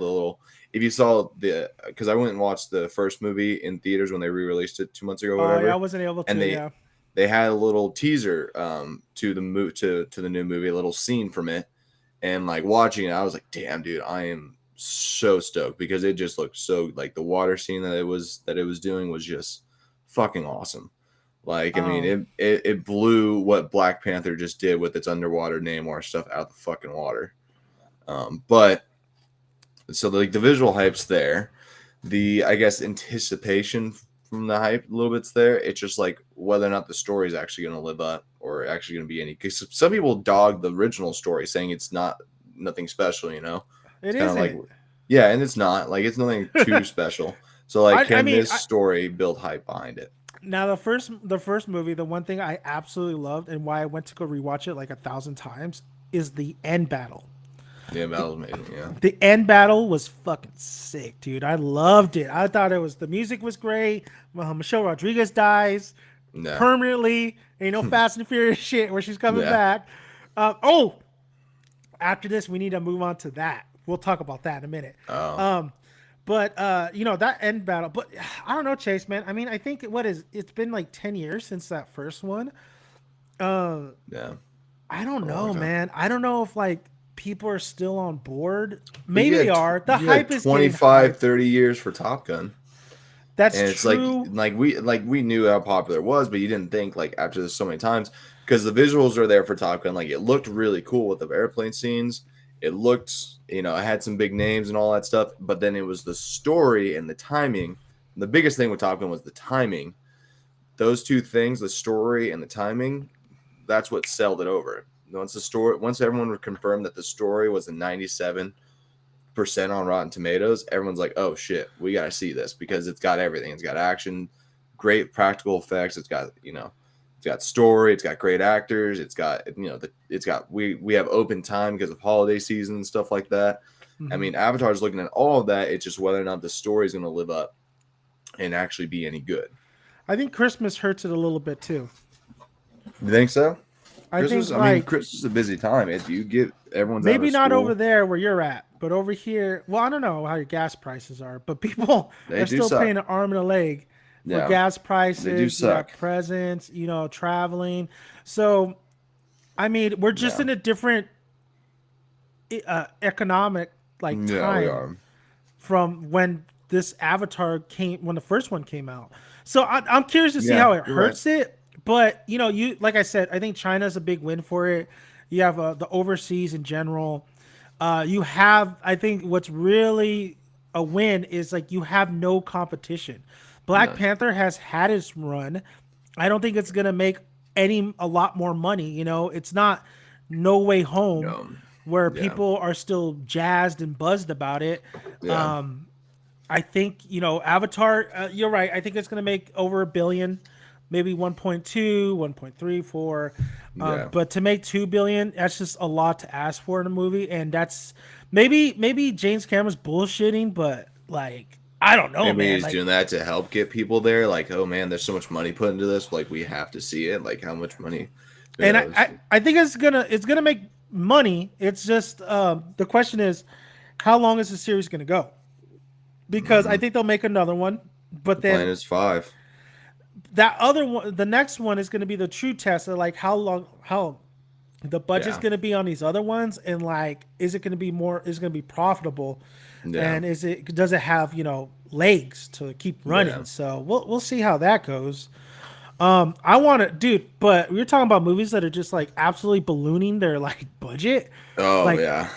because I went and watched the first movie in theaters when they re-released it 2 months ago, or Oh, whatever. yeah, I wasn't able to. And Yeah, they had a little teaser to the new movie, a little scene from it, and like watching it, I was like, damn, dude, I am so stoked because it just looked so like the water scene that it was doing was just fucking awesome. Like, I mean, it blew what Black Panther just did with its underwater Namor stuff out of the fucking water. But so like the visual hype's there, the I guess anticipation from the hype a little bit's there. It's just like whether or not the story is actually going to live up or actually going to be any. Because some people dog the original story, saying it's nothing special. it It's is kinda like yeah, and it's not like it's nothing too special. So like, can this story build hype behind it? Now the first movie, the one thing I absolutely loved and why I went to go rewatch it like 1,000 times is the end battle. Yeah, that was amazing. Yeah, The end battle was fucking sick, dude. I loved it. I thought the music was great. Michelle Rodriguez dies no, permanently. Ain't no Fast and Furious shit where she's coming Yeah. back. After this, we need to move on to that. We'll talk about that in a minute. But that end battle. But I don't know, Chase, man. I mean, I think it's been like 10 years since that first one. yeah. I don't a know, long time. man. I don't know if like people are still on board. Maybe You they had are. The you had hype is getting 25, hyped. 30 years for Top Gun. That's And it's true. like we knew how popular it was, but you didn't think like after this so many times because the visuals are there for Top Gun. Like it looked really cool with the airplane scenes. It looked, it had some big names and all that stuff, but then it was the story and the timing. The biggest thing with Top Gun was the timing. Those two things, the story and the timing, that's what sold it over. Once everyone would confirm that the story was a 97% on Rotten Tomatoes, everyone's like, oh shit, we gotta see this because it's got everything. It's got action, great practical effects. It's got It's got story. It's got great actors. It's got we have open time because of holiday season and stuff like that. I mean, Avatar's looking at all of that. It's just whether or not the story is going to live up and actually be any good. I think Christmas hurts it a little bit too. You think so? I Christmas, think I mean, Christmas is a busy time. You get everyone's maybe out of not school. over there where you're at, but over here. Well, I don't know how your gas prices are, but people They are do still suck. paying an arm and a leg for Yeah. gas prices. They do You got suck. presents, traveling. So, I mean, we're just Yeah. in a different economic Yeah, we time are. from when this Avatar when the first one came out. So I'm curious to see Yeah, how it you're right. hurts it. But you like I said, I think China's a big win for it. You have the overseas in general. You have, I think, what's really a win is like you have no competition. Black None. Panther has had its run. I don't think it's gonna make a lot more money. It's not No Way Home No. where Yeah. people are still jazzed and buzzed about it. Yeah. I think Avatar. You're right. I think it's gonna make over $1 billion, maybe 1.2, 1.34. Yeah. But to make $2 billion, that's just a lot to ask for in a movie, and that's maybe James Cameron's bullshitting, but like I don't know, Maybe man. he's Like, doing that to help get people there. Like, oh man, there's so much money put into this. Like, we have to see it. Like, how much money? Who and knows? I think it's gonna make money. It's just the question is, how long is the series gonna go? Because I think they'll make another one, but then Plan is 5. that other one, the next one is going to be the true test of like how the budget's Yeah. going to be on these other ones, and like is it going to be profitable, Yeah. and does it have legs to keep running? Yeah. So we'll see how that goes. I want to, dude, but we were talking about movies that are just like absolutely ballooning their like budget. Oh like, yeah.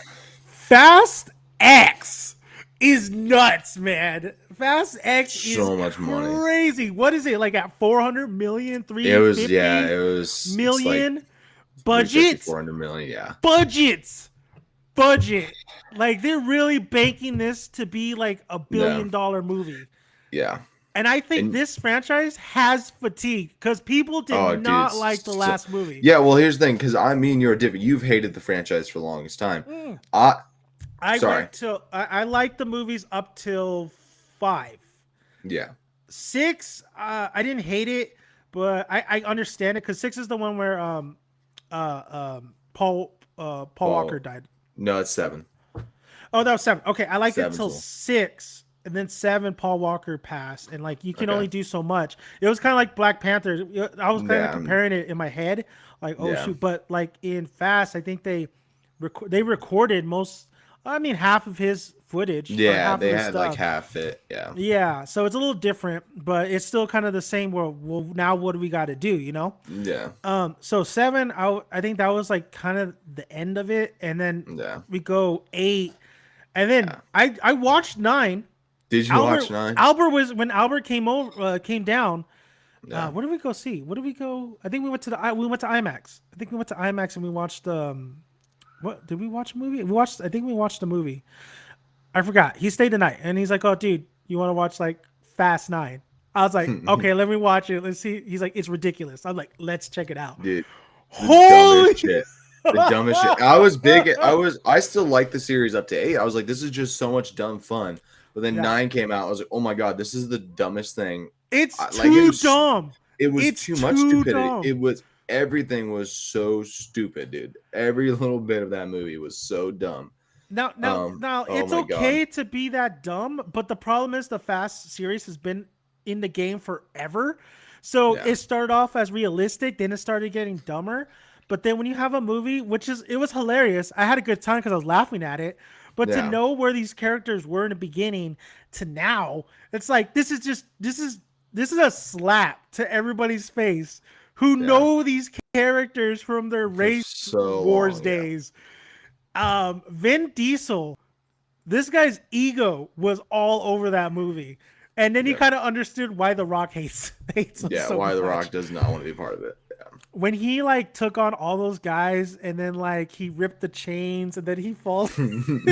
Fast X is nuts, man. Fast X is So much money. crazy. What is it like at 400 million, It 350 was million it's like 350, budgets? 400 million. Yeah. Budget. Like they're really banking this to be like a $1 billion movie. Yeah. And I think And- this franchise has fatigue because people did Oh, dude, not like the so- last movie. Yeah. Well, here's the thing, because I mean, you're different. You've hated the franchise for the longest time. Mm. I sorry. I liked the movies up till 5. Yeah. 6, I didn't hate it, but I understand it because 6 is the one where Paul Walker died. No, it's 7. Oh, that was 7. Okay, I liked it Seven's till cool. 6, and then 7, Paul Walker passed, and like you can Okay. only do so much. It was kind of like Black Panther. I was kind of Yeah. comparing it in my head, like oh Yeah. shoot, but like in Fast, I think they recorded half of his footage. or Yeah, half they of his had stuff. like half it. Yeah. Yeah, so it's a little different, but it's still kind of the same. Well, now what do we got to do? Yeah. So 7, I think that was like kind of the end of it, and then Yeah. we go 8, and then I watched 9. Did you watch 9? When Albert came down. Yeah. Where did we go see? What did we go? I think we went to IMAX. I think we went to IMAX and we watched what did we watch a movie? I think we watched a movie. I forgot. He stayed the night and he's like, "Oh, dude, you want to watch like Fast 9?" I was like, "Okay, let me watch it. Let's see." He's like, "It's ridiculous." I'm like, "Let's check it out." Dude. The Holy dumbest shit. The dumbest shit. I still like the series up to 8. I was like, this is just so much dumb fun. But then Yeah. 9 came out. I was like, oh my god, this is the dumbest thing. It's Like, too dumb. It was It's too much too stupidity. dumb. Everything was so stupid, dude. Every little bit of that movie was so dumb. Now, oh it's my okay to be that dumb, but the problem is the Fast series has been in the game forever. So Yeah. it started off as realistic, then it started getting dumber. But then when you have a movie, it was hilarious. I had a good time because I was laughing at it. But to Yeah. know where these characters were in the beginning to now, it's like this is a slap to everybody's face who Yeah. know these characters from their race so wars long, yeah. days. Vin Diesel, this guy's ego was all over that movie, and then he Yeah. kind of understood why The Rock hates him Yeah, so why The much. Rock does not want to be part of it. Yeah. When he like took on all those guys, and then like he ripped the chains, and then he falls into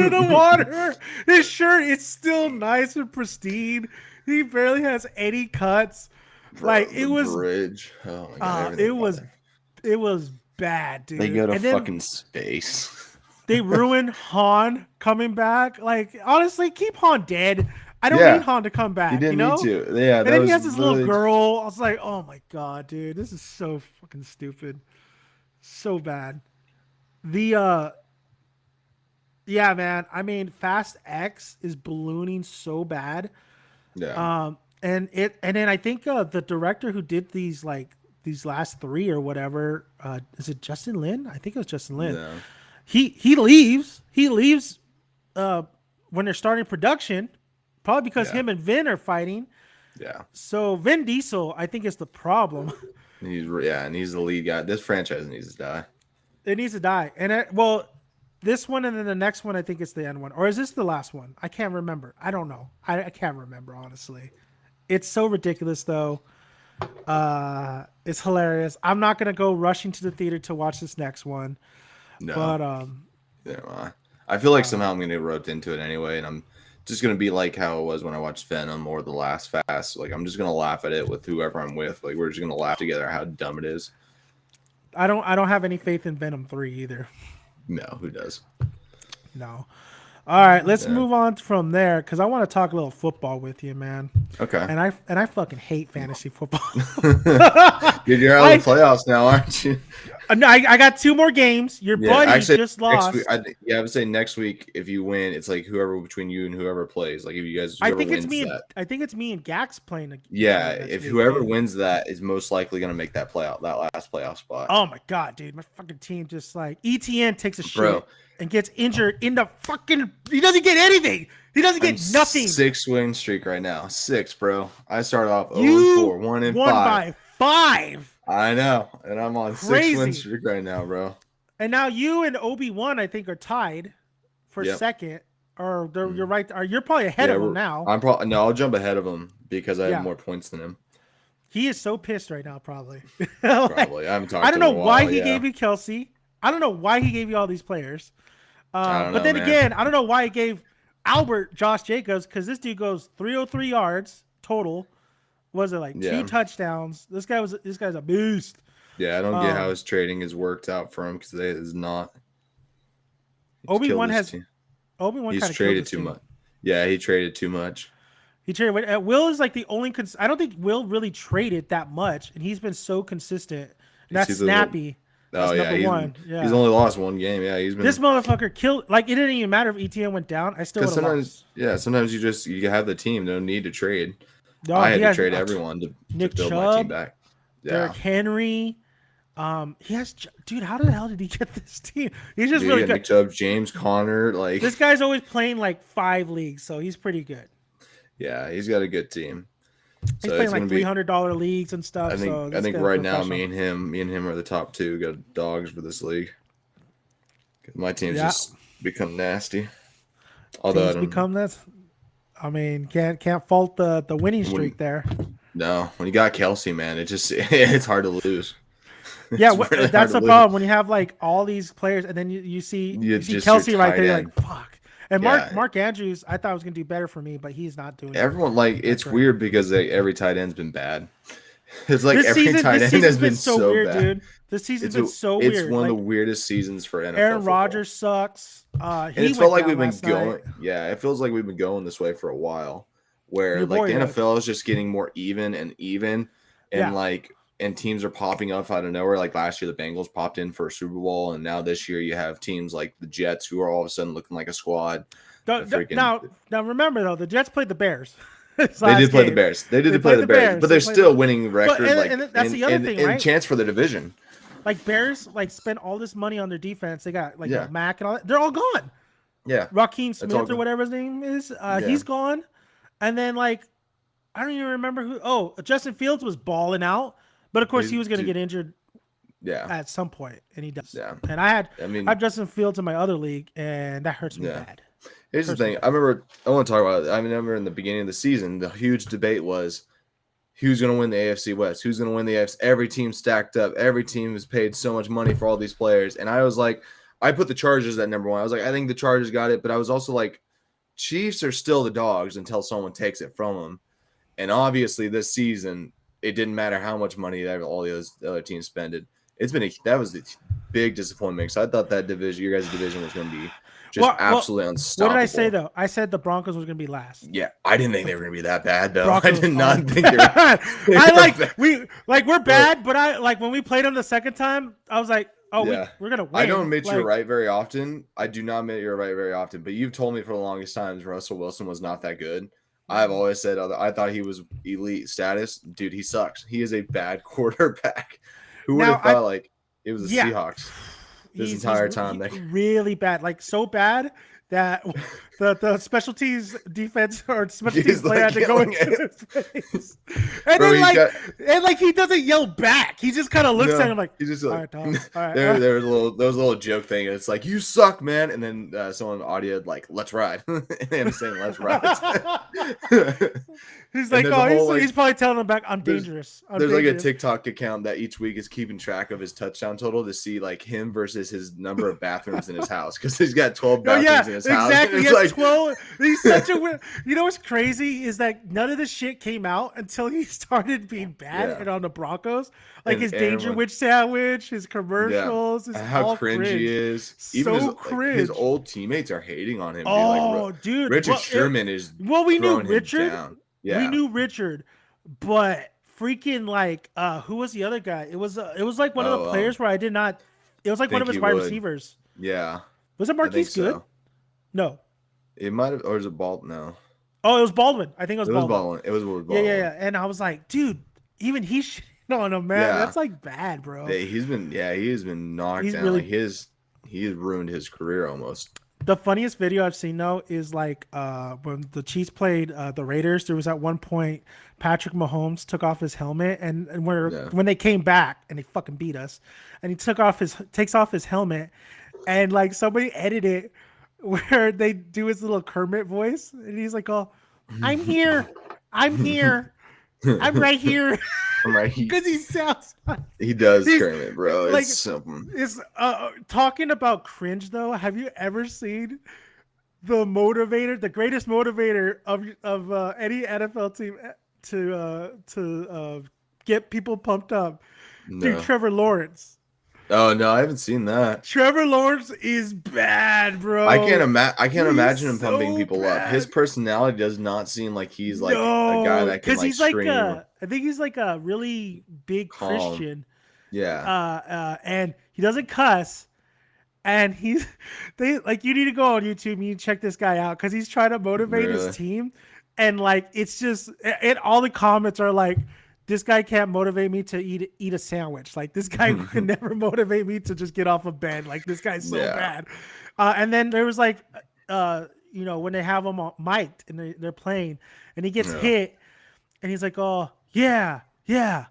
the water. His shirt, it's still nice and pristine. He barely has any cuts. Like the it was, bridge. Oh my god, everything it about was, it was bad, dude. They go to and then fucking space. they ruined Han coming back. Like honestly, keep Han dead. I don't need Yeah, Han to come he back. You didn't need know. to. Yeah, And that then he was has this little literally. girl. I was like, oh my god, dude, this is so fucking stupid. So bad. The yeah, man. I mean, Fast X is ballooning so bad. Yeah, And then I think the director who did these last three or whatever, is it Justin Lin? I think it was Justin Lin. no, He leaves. He leaves uh when they're starting production, probably because Yeah. him and Vin are fighting. yeah. So Vin Diesel, I think, is the problem. And he's the lead guy. This franchise needs to die. It needs to die. And this one and then the next one, I think it's the end one. Or is this the last one? I can't remember. I don't know. I can't remember, honestly. It's so ridiculous, though. It's hilarious. I'm not going to go rushing to the theater to watch this next one. No, But, I feel like somehow I'm going to get roped into it anyway, and I'm just going to be like how it was when I watched Venom or The Last Fast. Like, I'm just going to laugh at it with whoever I'm with. Like, we're just going to laugh together at how dumb it is. I don't have any faith in Venom 3 either. No, who does? No. All right, let's Yeah. move on from there because I want to talk a little football with you, man. Okay. And I fucking hate fantasy football. Dude, you're out of the playoffs now, aren't you? No, I got 2 more games. Your buddy just lost. Week, I would say next week if you win, it's like whoever between you and whoever plays. Like if you guys, I whoever think it's wins me. that. I think it's me and Gax playing. Yeah, next if week, whoever dude. wins that is most likely gonna make that last playoff spot. Oh my god, dude, my fucking team just like ETN takes a Bro. shit and gets injured in the fucking. He doesn't get anything. He doesn't get I'm nothing. 6 win streak right now. 6, bro. I started off 0 You 4, 1 and won 5. by 5, I know, and I'm on 6 Crazy. win streak right now, bro. and now you and Obi-Wan I think are tied for Yep. second. Or you're right. Or you're probably ahead Yeah, of him we're- now. I'll jump ahead of him because I Yeah. have more points than him. He is so pissed right now, probably. Probably. I haven't talked. I don't to him know in a why while, he yeah. gave you Kelsey. I don't know why he gave you all these players. I don't But know, then man. again, I don't know why he gave Albert Josh Jacobs because this dude goes 303 yards total. Was it like 2 Yeah. touchdowns? This guy's a beast. Yeah, I don't get how Um, his trading has worked out for him because it is not. He's Obi-Wan killed his has- team. Obi-Wan He's kind of traded too much. Yeah, he traded too much. He traded. Will is like the only. I don't think Will really traded that much, and he's been so consistent. And that's He's the little- Snappy. Oh That's yeah, number one. Yeah. he's only lost one game. Yeah, he's been. This motherfucker killed. Like it didn't even matter if ETN went down. I still would Because have lost. sometimes you have the team. No need to trade. No, I had he to has trade everyone to Nick build my Chubb, team back. Yeah, Derrick Henry. He has. Dude, how the hell did he get this team? He's just Dude, really yeah, good. Nick Chubb, James Conner, like This guy's always playing like 5 leagues, so he's pretty good. yeah, he's got a good team. He's So playing it's like gonna be. $300 leagues and stuff. I think so I this think guy's right now professional. me and him are the top 2. Got dogs for this league. 'Cause my team's Yeah. just become nasty. Although I Teams don't become this. I mean, can't fault the winning streak there. no, when you got Kelsey, man, it just it's hard to lose. Yeah, It's really hard that's to the lose. problem when you have like all these players, and then you see Just Kelsey your right tight there. You're end. like, fuck. And Yeah. Mark Andrews, I thought was gonna do better for me, but he's not doing it. Everyone like it's right. weird because every tight end's been bad. It's like This every season, tight this end season's has been been so weird, bad. dude. This season's been so it's weird. one of Like, the weirdest seasons for NFL. Aaron football. Rodgers sucks. And He it's felt went like we've down been last night. going. Yeah, it feels like we've been going this way for a while, where Your like boy the would. NFL is just getting more even, and Yeah. like and teams are popping up out of nowhere. Like last year, the Bengals popped in for a Super Bowl, and now this year you have teams like the Jets who are all of a sudden looking like a squad. freaking- Now remember though, the Jets played the Bears. They did play the Bears. They did play the Bears, but they're still winning record. and that's the other thing, right? chance for the division. Like Bears, like spend all this money on their defense. They got like Yeah. Mac and all that. They're all gone. Yeah, Raheem all Smith or good. whatever his name is, Yeah. he's gone. And then like, I don't even remember who. Oh, Justin Fields was balling out, but of course Dude, he was going to dude. get injured yeah, at some point, and he does. yeah. And I I have Justin Fields in my other league, and that hurts me Yeah. bad. Here's the thing. I want to talk about it. I remember in the beginning of the season, the huge debate was who's going to win the AFC West? Who's going to win the AFC? Every team stacked up. Every team has paid so much money for all these players. And I was like, I put the Chargers at number 1. I was like, I think the Chargers got it. But I was also like, Chiefs are still the dogs until someone takes it from them. And obviously this season, it didn't matter how much money that all the other teams spended. That was a big disappointment because I thought that division, your guys' division, was going to be just absolutely What unstoppable. did I say though? I said the Broncos was gonna be last. Yeah, I didn't think they were going to be that bad though. Broncos I did not are think they were. bad. We're bad, but I like when we played them the second time, I was like, oh, Yeah. we're gonna win. I don't admit like, you're right very often. I do not admit you're right very often. But you've told me for the longest times Russell Wilson was not that good. I've always said I thought he was elite status. Dude, he sucks. He is a bad quarterback. Who would have thought like it was the Seahawks this entire time? Really bad, like so bad that the special teams defense or special teams player had to go into his face. And Bro, then he doesn't yell back. He just kind of looks at him like, he's just all like, right, Tom. All right, there was a little joke thing. It's like, you suck, man. And then someone audioed like, let's ride. And him saying, let's ride. He's like, he's probably telling him back, I'm dangerous. There's like a TikTok account that each week is keeping track of his touchdown total to see like him versus his number of bathrooms in his house because he's got 12 bathrooms in his house. Exactly. He has like 12. He's such a. You know what's crazy is that none of this shit came out until he started being bad and on the Broncos. Like his Danger Witch sandwich, his commercials, how cringe he is. Even cringe. His old teammates are hating on him. Oh, dude, Richard Sherman is. Well, we knew Richard. Down. Yeah, we knew Richard, but freaking like, who was the other guy? It was like one of the players where I did not. It was like one of his wide receivers. Yeah. Was it Marquise Good? So. No. It might have, or is it Baldwin? No. Oh, it was Baldwin. I think it was Baldwin. It was Baldwin. Yeah. And I was like, dude, even he's shitting on him, man. That's like bad, bro. He has been knocked down. Really, he has ruined his career almost. The funniest video I've seen though is like when the Chiefs played the Raiders. There was at one point Patrick Mahomes took off his helmet, and when they came back and they fucking beat us, and he takes off his helmet, and like somebody edited where they do his little Kermit voice, and he's like, "Oh, I'm here, I'm right here." I'm right here because he sounds like he does Kermit, bro. It's like, something. It's talking about cringe though. Have you ever seen the greatest motivator of any NFL team to get people pumped up? No. Dude, Trevor Lawrence. Oh no, I haven't seen that. Trevor Lawrence is bad, bro. I can't imagine him pumping people up. His personality does not seem like he's like a guy that can like he's scream. I think he's like a really big Christian. Yeah. And he doesn't cuss. And you need to go on YouTube and you check this guy out because he's trying to motivate his team. And like it's just, and all the comments are like, this guy can't motivate me to eat a sandwich. Like this guy can never motivate me to just get off of bed. Like this guy's so bad. And then there was like, when they have him mic'd and they're playing, and he gets hit, and he's like, "Oh yeah, I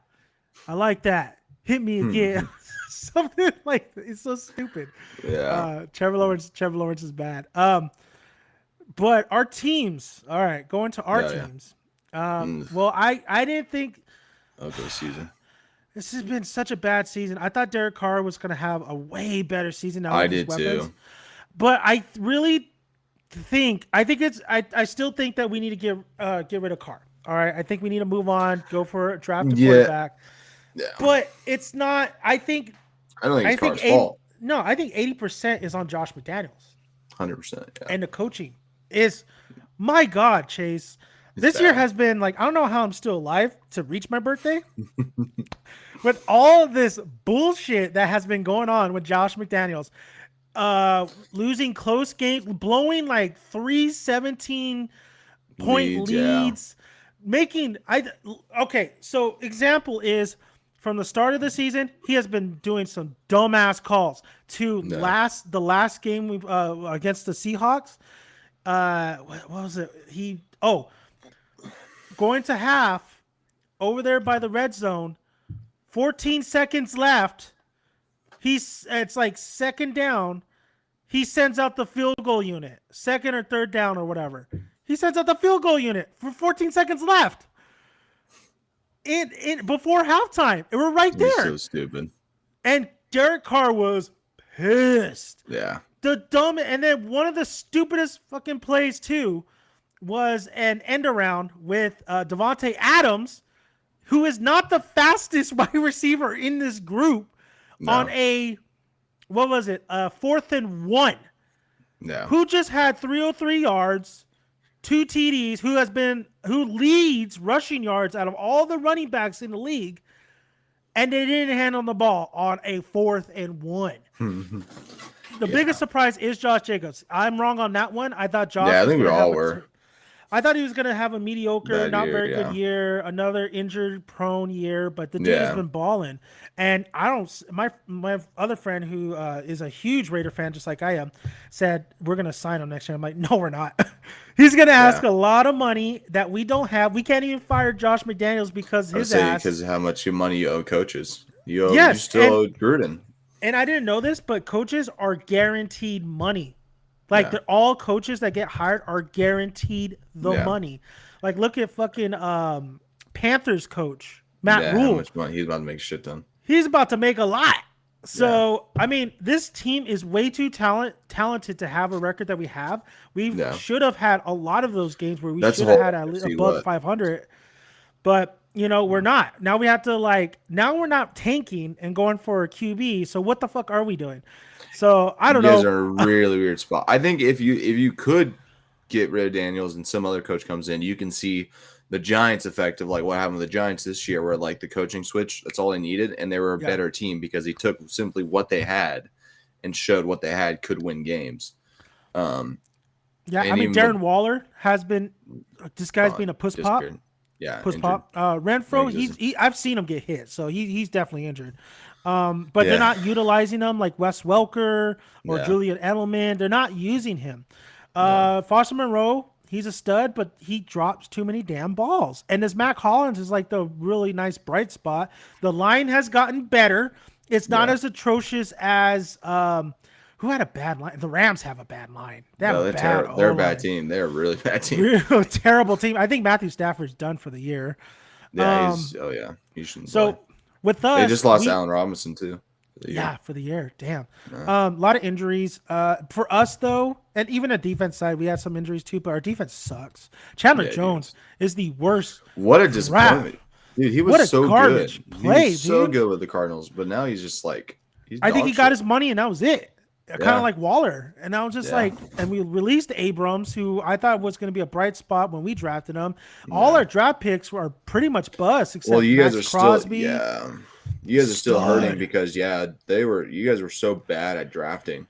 like that. Hit me again." Something like it's so stupid. Yeah. Trevor Lawrence is bad. But our teams. All right, going to our teams. Well, I didn't think. Okay, season. This has been such a bad season. I thought Derek Carr was going to have a way better season now. I did too. But I really I still think that we need to get rid of Carr. All right, I think we need to move on, go for a draft quarterback. Yeah. But it's not. I don't think it's Carr's fault. No, I think 80% is on Josh McDaniels. 100%. Yeah. And the coaching is, my God, Chase. This year has been like, I don't know how I'm still alive to reach my birthday. With all this bullshit that has been going on with Josh McDaniels, losing close games, blowing like 3 17-point leads, so example is from the start of the season, he has been doing some dumbass calls to the last game against the Seahawks. What was it? Going to half over there by the red zone, 14 seconds left. It's like second down. He sends out the field goal unit, second or third down or whatever. He sends out the field goal unit for 14 seconds left. Before halftime, and we're right there. So stupid. And Derek Carr was pissed. Yeah. And then one of the stupidest fucking plays too was an end around with Devontae Adams, who is not the fastest wide receiver in this group, No. on a, what was it, 4th and 1, No. who just had 303 yards, 2 TDs, who leads rushing yards out of all the running backs in the league, and they didn't handle the ball on a 4th and 1. The biggest surprise is Josh Jacobs. I'm wrong on that one. I thought Josh. Yeah, I was think we gonna have all a were. I thought he was going to have a mediocre, Bad not year, very yeah. good year, another injured-prone year, but the dude has Yeah. been balling. And I don't. My other friend who is a huge Raider fan, just like I am, said we're going to sign him next year. I'm like, no, we're not. He's going to ask a lot of money that we don't have. We can't even fire Josh McDaniels because his ass. Because how much money you owe coaches. You Yes, still owe Gruden. And I didn't know this, but coaches are guaranteed money. Like, Yeah. all coaches that get hired are guaranteed the Yeah. money. Like, look at fucking Panthers coach, Matt Yeah, how Rule. much money? He's about to make shit done. He's about to make a lot. So, I mean, this team is way too talented to have a record that we have. We Yeah. should have had a lot of those games where we That's should the have whole had at least see above what. 500. But, we're not. Now we have to, now we're not tanking and going for a QB. So what the fuck are we doing? So I don't You guys know. are in a really weird spot. I think if you could get rid of Daniels and some other coach comes in, you can see the Giants effect of like what happened with the Giants this year, where like the coaching switch, that's all they needed, and they were a better team because he took simply what they had and showed what they had could win games. Yeah, and I mean, even Darren Waller has been. This guy's been a puss pop. disappeared. Yeah, Puss injured. pop. Renfro, Yeah, I've seen him get hit, so he's definitely injured. But they're Yeah. not utilizing him like Wes Welker or Yeah. Julian Edelman. They're not using him. Foster Monroe, he's a stud, but he drops too many damn balls. And this Mac Hollins is like the really nice bright spot. The line has gotten better. It's not Yeah. as atrocious as who had a bad line. The Rams have a bad line. They have No, a they're bad terrible. They're a O-line. bad team. They're a really bad team. Real terrible team. I think Matthew Stafford's done for the year. Yeah, he shouldn't So play. with us, They just lost we- Allen Robinson too. for the year. Yeah, for the year. Damn. A lot of injuries. For us though, and even at defense side, we had some injuries too. But our defense sucks. Chandler Yeah, Jones is the worst. What a disappointment, dude! He was What a so garbage good. play, he was so dude. good with the Cardinals, but now he's just like I think he got his money and that was it. Kind Yeah. of like Waller. And I was just Yeah. like, and we released Abrams, who I thought was going to be a bright spot when we drafted him. All our draft picks were pretty much bust, except Well, you guys Max are Crosby. still you guys are still Stud. hurting because you guys were so bad at drafting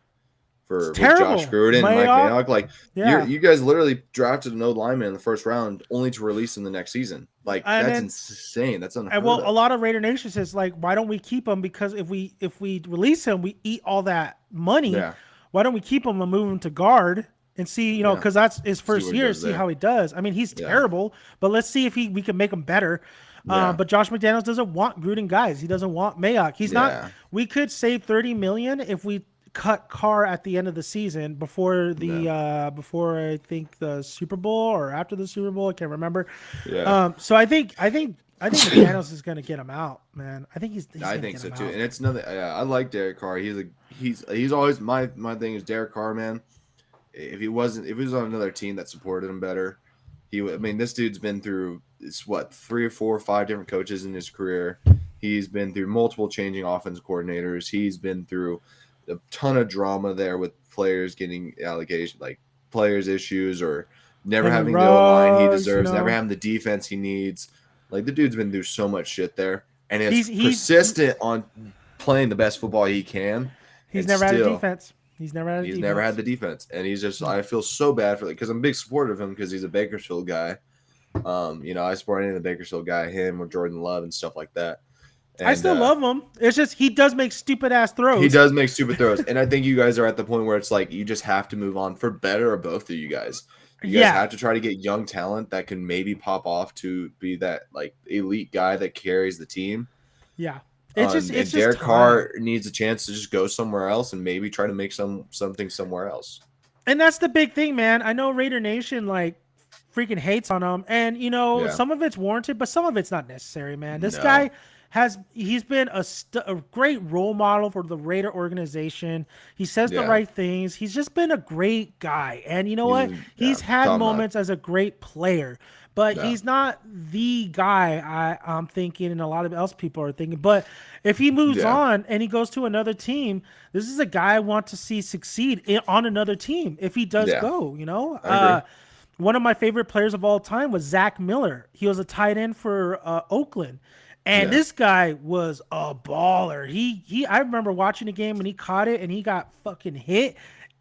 with terrible. Josh Gruden and Mike Mayock. Mayock. Like Yeah. you guys literally drafted an old lineman in the first round only to release him the next season. Like And that's then- insane. That's unheard And well, a of. lot of Raider Nation says like, why don't we keep him? Because if we release him, we eat all that money. Yeah. Why don't we keep him and move him to guard and see, Yeah. because that's his what first he year. does See there. how he does. I mean, he's Yeah. terrible, but let's see if we can make him better. Yeah. But Josh McDaniels doesn't want Gruden guys. He doesn't want Mayock. He's Yeah. not. We could save $30 million if we cut Carr at the end of the season before before I think the Super Bowl or after the Super Bowl. I can't remember. Yeah. So I think McDaniels is going to get him out, man. I think he's I gonna think get so him too. out. And it's another. I like Derek Carr. He's always my thing is Derek Carr, man. If he was on another team that supported him better, this dude's been through 3 or 4 or 5 different coaches in his career. He's been through multiple changing offense coordinators. He's been through a ton of drama there with players getting allegations, like players issues or never Henry having the line he Ruggs, deserves, never having the defense he needs. Like the dude's been through so much shit there, and He's- persistent on playing the best football he can. He's and never had a still- defense. He's never had a He's defense. never had the defense, and he's just. I feel so bad for because I'm a big supporter of him because he's a Bakersfield guy. I support any of the Bakersfield guy, him or Jordan Love and stuff like that. I still love him. It's just he does make stupid ass throws. He does make stupid throws, and I think you guys are at the point where it's like you just have to move on for better or both of you guys. You guys Yeah. have to try to get young talent that can maybe pop off to be that like elite guy that carries the team. Yeah. It's just and it's Derek just Carr needs a chance to just go somewhere else and maybe try to make something somewhere else. And that's the big thing, man. I know Raider Nation like freaking hates on him, and Yeah. some of it's warranted, but some of it's not necessary, man. This No. guy he's been a great role model for the Raider organization. He says the Yeah. right things. He's just been a great guy. And you know what? Yeah, He's had top notch. moments as a great player, but Yeah. he's not the guy I'm thinking and a lot of else people are thinking. But if he moves Yeah. on and he goes to another team, this is a guy I want to see succeed on another team if he does Yeah. go, you know? I agree. One of my favorite players of all time was Zach Miller. He was a tight end for Oakland. And Yeah. this guy was a baller. I remember watching a game and he caught it and he got fucking hit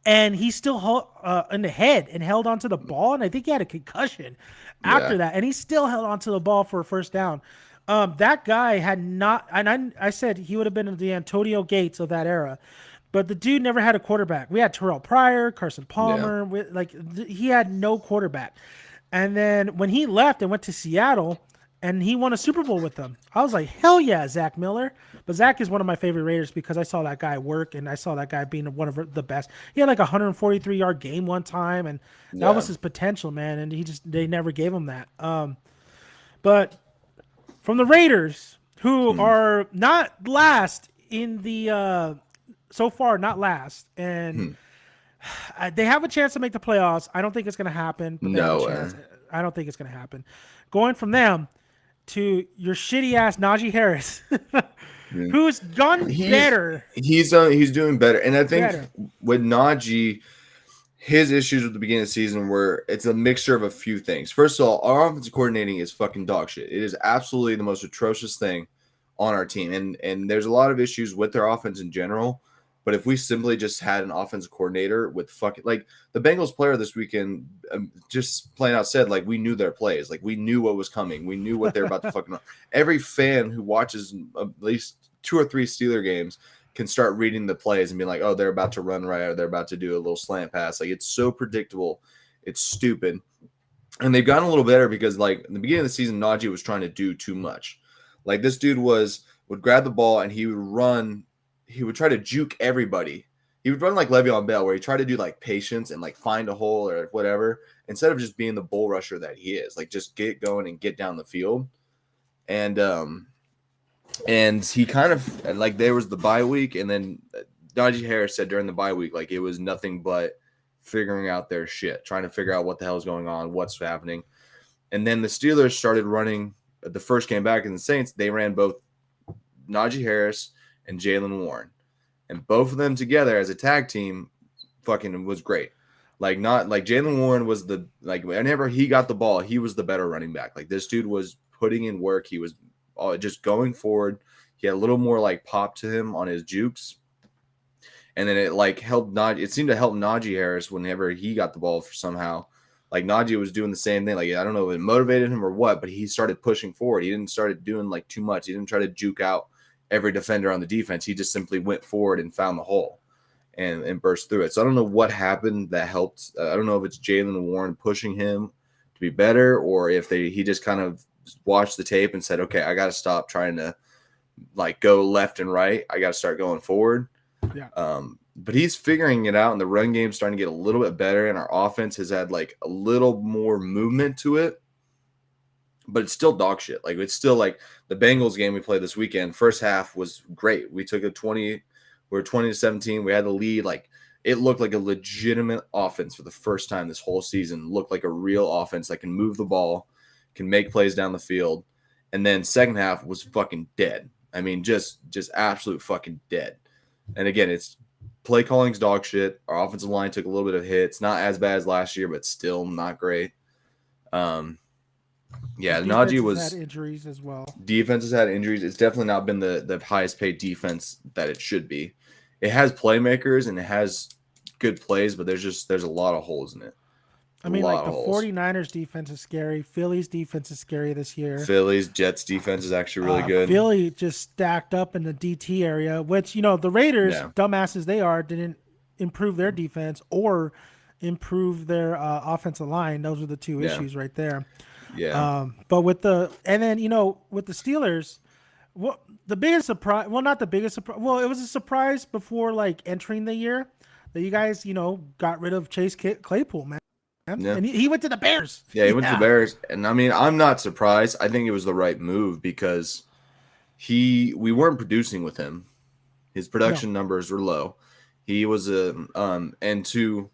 and he still in the head and held onto the ball. And I think he had a concussion after Yeah. that. And he still held onto the ball for a first down. That guy had not, and I said he would have been the Antonio Gates of that era. But the dude never had a quarterback. We had Terrell Pryor, Carson Palmer. He had no quarterback. And then when he left and went to Seattle, and he won a Super Bowl with them, I was like, hell yeah, Zach Miller. But Zach is one of my favorite Raiders because I saw that guy work, and I saw that guy being one of the best. He had like a 143-yard game one time, and that was his potential, man. And they never gave him that. But from the Raiders, who are not last in the so far, not last, and they have a chance to make the playoffs. I don't think it's going to happen. But they have a No chance. way. I don't think it's going to happen. Going from them to your shitty ass Najee Harris, who's gone better. He's doing better, and I think Better. with Najee, his issues with the beginning of the season were it's a mixture of a few things. First of all, our offensive coordinating is fucking dog shit. It is absolutely the most atrocious thing on our team, and there's a lot of issues with their offense in general. But if we simply just had an offensive coordinator with fucking like the Bengals player this weekend, just plain out said, like we knew their plays, like we knew what was coming, we knew what they're about to fucking. Every fan who watches at least 2 or 3 Steeler games can start reading the plays and be like, oh, they're about to run right, or they're about to do a little slant pass. Like it's so predictable, it's stupid, and they've gotten a little better because like in the beginning of the season, Najee was trying to do too much. Like this dude would grab the ball and he would run. He would try to juke everybody. He would run like Le'Veon Bell, where he tried to do like patience and like find a hole or whatever, instead of just being the bull rusher that he is. Like just get going and get down the field. And he kind of like there was the bye week, and then Najee Harris said during the bye week, like it was nothing but figuring out their shit, trying to figure out what the hell is going on, what's happening. And then the Steelers started running the first game back in the Saints. They ran both Najee Harris and Jaylen Warren, and both of them together as a tag team fucking was great. Like not like Jaylen Warren was the like whenever he got the ball, he was the better running back. Like this dude was putting in work. He was just going forward. He had a little more like pop to him on his jukes, and then it like helped Najee. It seemed to help Najee Harris whenever he got the ball for somehow. Like Najee was doing the same thing. Like I don't know if it motivated him or what, but he started pushing forward. He didn't start doing like too much. He didn't try to juke out every defender on the defense. He just simply went forward and found the hole and burst through it. So I don't know what happened that helped. I don't know if it's Jaylen Warren pushing him to be better, or if he just kind of watched the tape and said, okay, I got to stop trying to like go left and right. I got to start going forward. Yeah. But he's figuring it out, and the run game's starting to get a little bit better, and our offense has had like a little more movement to it. But it's still dog shit. Like it's still like the Bengals game we played this weekend. First half was great. We took a 20. We were 20-17. We had the lead. Like it looked like a legitimate offense for the first time this whole season. Looked like a real offense that can move the ball, can make plays down the field. And then second half was fucking dead. I mean, just absolute fucking dead. And again, it's play calling's dog shit. Our offensive line took a little bit of hits. Not as bad as last year, but still not great. Yeah, Najee was had injuries as well. Defense has had injuries. It's definitely not been the highest paid defense that it should be. It has playmakers and it has good plays, but there's a lot of holes in it. I mean, like the 49ers defense is scary. Philly's defense is scary this year. Philly's Jets defense is actually really good. Philly just stacked up in the DT area, which, you know, the Raiders, dumbasses they are, didn't improve their defense or improve their offensive line. Those are the two issues right there. Yeah. But with the Steelers, what the biggest surprise? Well, not the biggest surprise. Well, it was a surprise before like entering the year that you guys, you know, got rid of Chase Claypool, man. Yeah. And he went to the Bears. Yeah, he went to the Bears, and I mean, I'm not surprised. I think it was the right move because we weren't producing with him. His production numbers were low. He was and to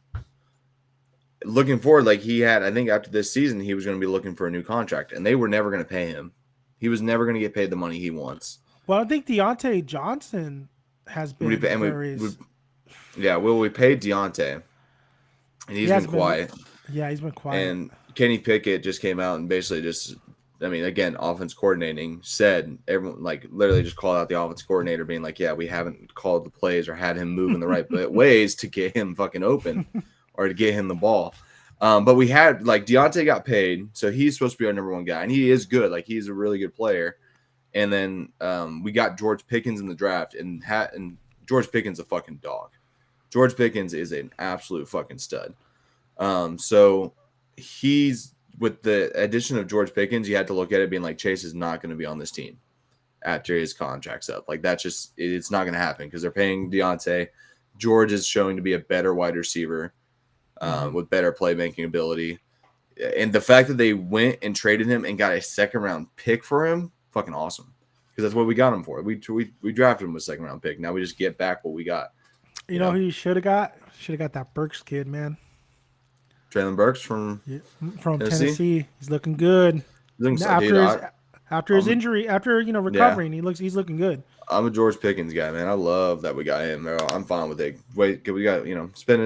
looking forward, like he had, I think after this season, he was going to be looking for a new contract, and they were never going to pay him. He was never going to get paid the money he wants. Well, I think Deontay Johnson has been we paid Deontay, and he's been quiet. He's been quiet. And Kenny Pickett just came out and basically just, I mean, again, offense coordinating said everyone like literally just called out the offense coordinator being like, yeah, we haven't called the plays or had him move in the right ways to get him fucking open or to get him the ball. But we had like Deontay got paid, so he's supposed to be our number one guy, and he is good. Like he's a really good player. And then we got George Pickens in the draft, and George Pickens a fucking dog. George Pickens is an absolute fucking stud. So he's with the addition of George Pickens, you had to look at it being like Chase is not going to be on this team after his contract's up. Like that's just it's not going to happen because they're paying Deontay. George is showing to be a better wide receiver with better playmaking ability, and the fact that they went and traded him and got a second round pick for him, fucking awesome. Because that's what we got him for. We drafted him with a second round pick. Now we just get back what we got. You know who you should have got? Should have got that Burks kid, man. Traylon Burks from Tennessee. He's looking good. After his injury, after recovering, he's looking good. I'm a George Pickens guy, man. I love that we got him. I'm fine with it. We got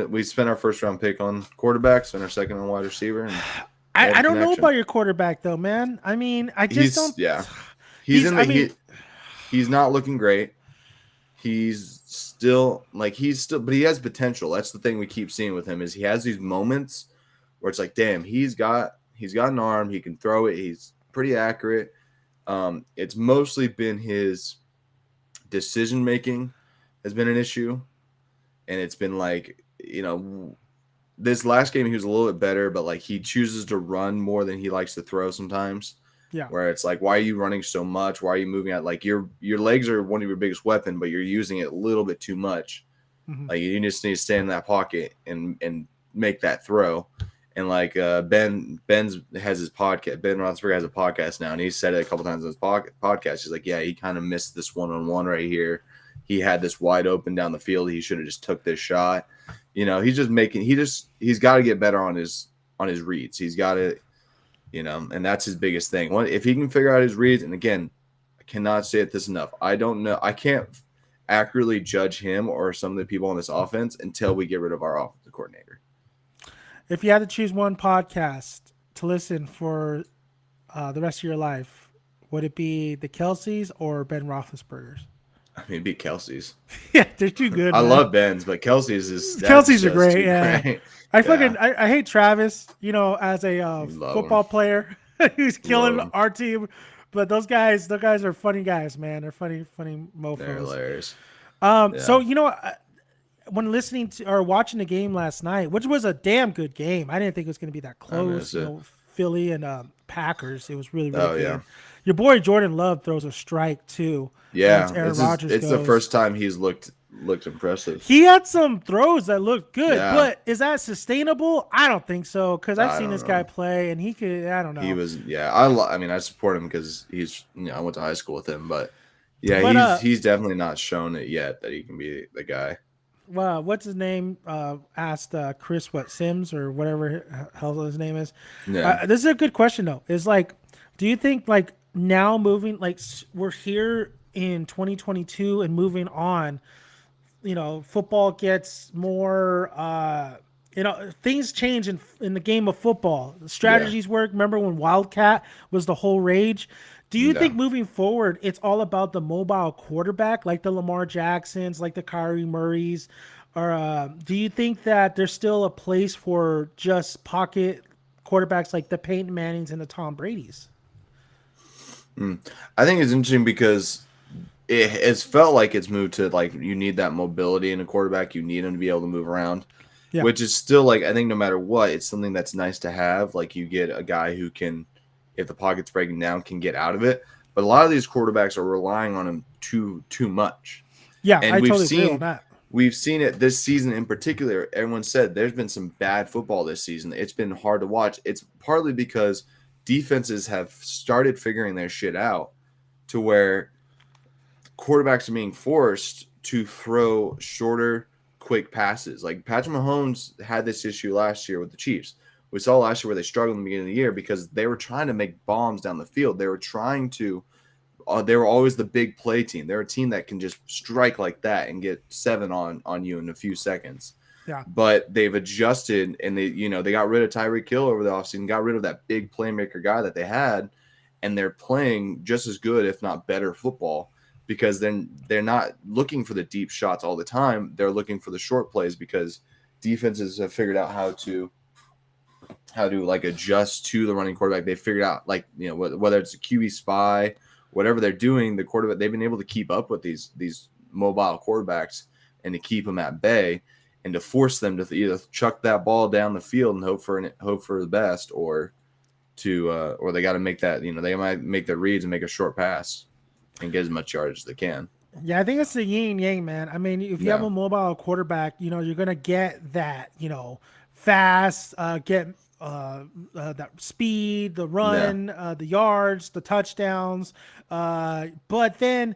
we spent our first round pick on quarterbacks and our second on wide receiver. And I don't know about your quarterback though, man. I mean, I just don't. Yeah, he's not looking great. He's still, but he has potential. That's the thing we keep seeing with him is he has these moments where it's like, damn, he's got an arm, he can throw it, he's pretty accurate. It's mostly been his decision making has been an issue, and it's been like, this last game he was a little bit better, but like he chooses to run more than he likes to throw sometimes. Yeah. Where it's like, why are you running so much? Why are you moving out? Like your legs are one of your biggest weapon, but you're using it a little bit too much. Mm-hmm. Like you just need to stay in that pocket and make that throw. And like Ben has his podcast. Ben Roethlisberger has a podcast now, and he said it a couple times on his podcast. He's like, yeah, he kind of missed this one-on-one right here. He had this wide open down the field. He should have just took this shot. He's just he's got to get better on his reads. He's got to. And that's his biggest thing. If he can figure out his reads, and again, I cannot say it this enough. I don't know. I can't accurately judge him or some of the people on this offense until we get rid of our offensive coordinator. If you had to choose one podcast to listen for the rest of your life, would it be the Kelce's or Ben Roethlisberger's? I mean, it'd be Kelsey's. Yeah, they're too good. I love Ben's, but Kelsey's are great. Yeah, great. I hate Travis. As a football player, he's killing our team. But those guys are funny guys, man. They're funny mofos. They're hilarious. So when listening to or watching the game last night, which was a damn good game, I didn't think it was going to be that close. Philly and Packers, it was really good. Yeah. Your boy Jordan Love throws a strike too. Yeah, it's the first time he's looked impressive. He had some throws that looked good, but is that sustainable? I don't think so because I've seen this guy play, and he could. I don't know. He was, I support him because he's, I went to high school with him, but he's definitely not shown it yet that he can be the guy. Well, what's his name? Asked Chris Sims or whatever hell his name is. Yeah. This is a good question though. Is like, do you think like now moving like we're here in 2022 and moving on, football gets more, things change in the game of football. The strategies work. Remember when Wildcat was the whole rage? Do you think moving forward, it's all about the mobile quarterback, like the Lamar Jacksons, like the Kyrie Murrays? Or do you think that there's still a place for just pocket quarterbacks like the Peyton Mannings and the Tom Bradys? I think it's interesting because it's felt like it's moved to like you need that mobility in a quarterback. You need him to be able to move around, which is still like I think no matter what, it's something that's nice to have. Like you get a guy who can, if the pocket's breaking down, can get out of it. But a lot of these quarterbacks are relying on him too much. Yeah, and I totally agree on that. We've seen it this season in particular. Everyone said there's been some bad football this season. It's been hard to watch. It's partly because defenses have started figuring their shit out to where quarterbacks are being forced to throw shorter, quick passes. Like Patrick Mahomes had this issue last year with the Chiefs. We saw last year where they struggled in the beginning of the year because they were trying to make bombs down the field. They were trying to they were always the big play team. They're a team that can just strike like that and get 7 on you in a few seconds. Yeah. But they've adjusted and they got rid of Tyreek Hill over the offseason, got rid of that big playmaker guy that they had, and they're playing just as good, if not better, football because then they're not looking for the deep shots all the time. They're looking for the short plays because defenses have figured out how to like adjust to the running quarterback. They figured out like, whether it's a QB spy, whatever they're doing, the quarterback, they've been able to keep up with these mobile quarterbacks and to keep them at bay and to force them to either chuck that ball down the field and hope for the best, or they got to make that, they might make their reads and make a short pass and get as much yardage as they can. Yeah, I think it's the yin yang, man. I mean, if you have a mobile quarterback, you're gonna get that, fast, get that speed, the run, the yards, the touchdowns. But then,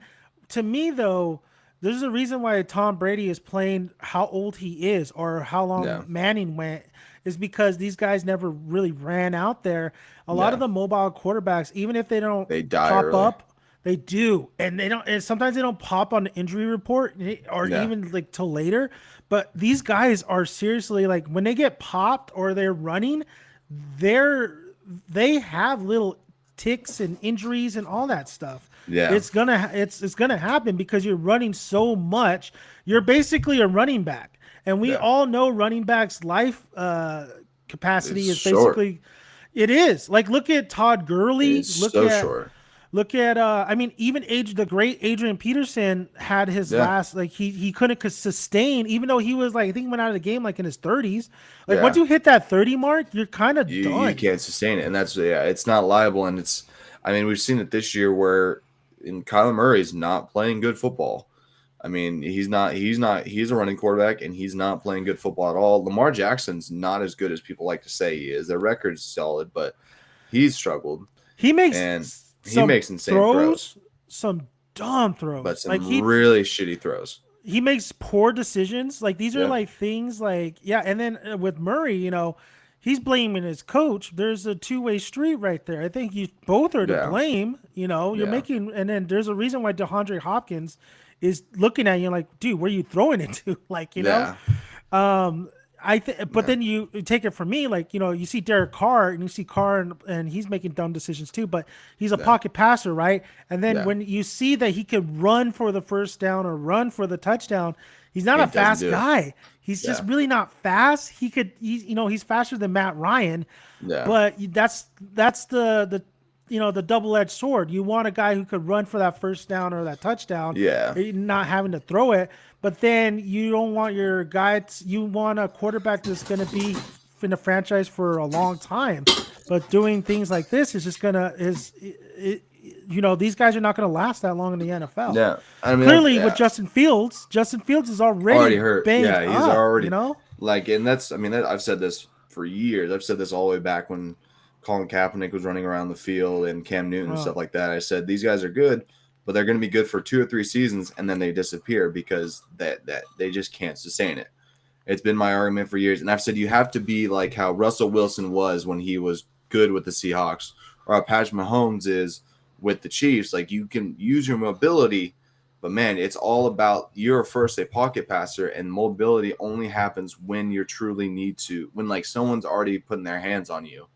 to me though, there's a reason why Tom Brady is playing how old he is or how long Manning went. Is because these guys never really ran out there. A lot of the mobile quarterbacks, even if they pop early. up. They do, and they don't. And sometimes they don't pop on the injury report, or even like till later. But these guys are seriously like when they get popped or they're running, they have little ticks and injuries and all that stuff. Yeah, it's gonna happen because you're running so much. You're basically a running back, and we all know running backs' life capacity is basically. It is like look at Todd Gurley. Short. Look at, even the great Adrian Peterson had his last, like he couldn't sustain, even though he was like, I think he went out of the game like in his 30s. Like once you hit that 30 mark, you're kind of done. You can't sustain it. And that's, it's not liable. And we've seen it this year where Kyler Murray's not playing good football. I mean, he's a running quarterback and he's not playing good football at all. Lamar Jackson's not as good as people like to say he is. Their record's solid, but he's struggled. He makes insane throws, some dumb throws, but some really shitty throws. He makes poor decisions. Like these are like things like and then with Murray, he's blaming his coach. There's a two-way street right there. I think you both are to blame. You're making, and then there's a reason why DeAndre Hopkins is looking at you like, dude, where are you throwing it to? Like know. But then you take it from me, like, you see Derek Carr and you see Carr and he's making dumb decisions too, but he's a pocket passer, right? And then when you see that he could run for the first down or run for the touchdown, he's not a fast guy. He's just really not fast. He's faster than Matt Ryan, but that's the double-edged sword. You want a guy who could run for that first down or that touchdown, not having to throw it. But then you don't want your guy. You want a quarterback that's going to be in the franchise for a long time. But doing things like this is just these guys are not going to last that long in the NFL. Yeah, clearly with Justin Fields is already hurt. He's already and that's. I've said this for years. I've said this all the way back when Colin Kaepernick was running around the field and Cam Newton and stuff like that. I said these guys are good, but they're going to be good for 2 or 3 seasons and then they disappear because that they just can't sustain it. It's been my argument for years, and I've said you have to be like how Russell Wilson was when he was good with the Seahawks, or how Patrick Mahomes is with the Chiefs. Like you can use your mobility, but man, it's all about you're first a pocket passer, and mobility only happens when you truly need to, when like someone's already putting their hands on you.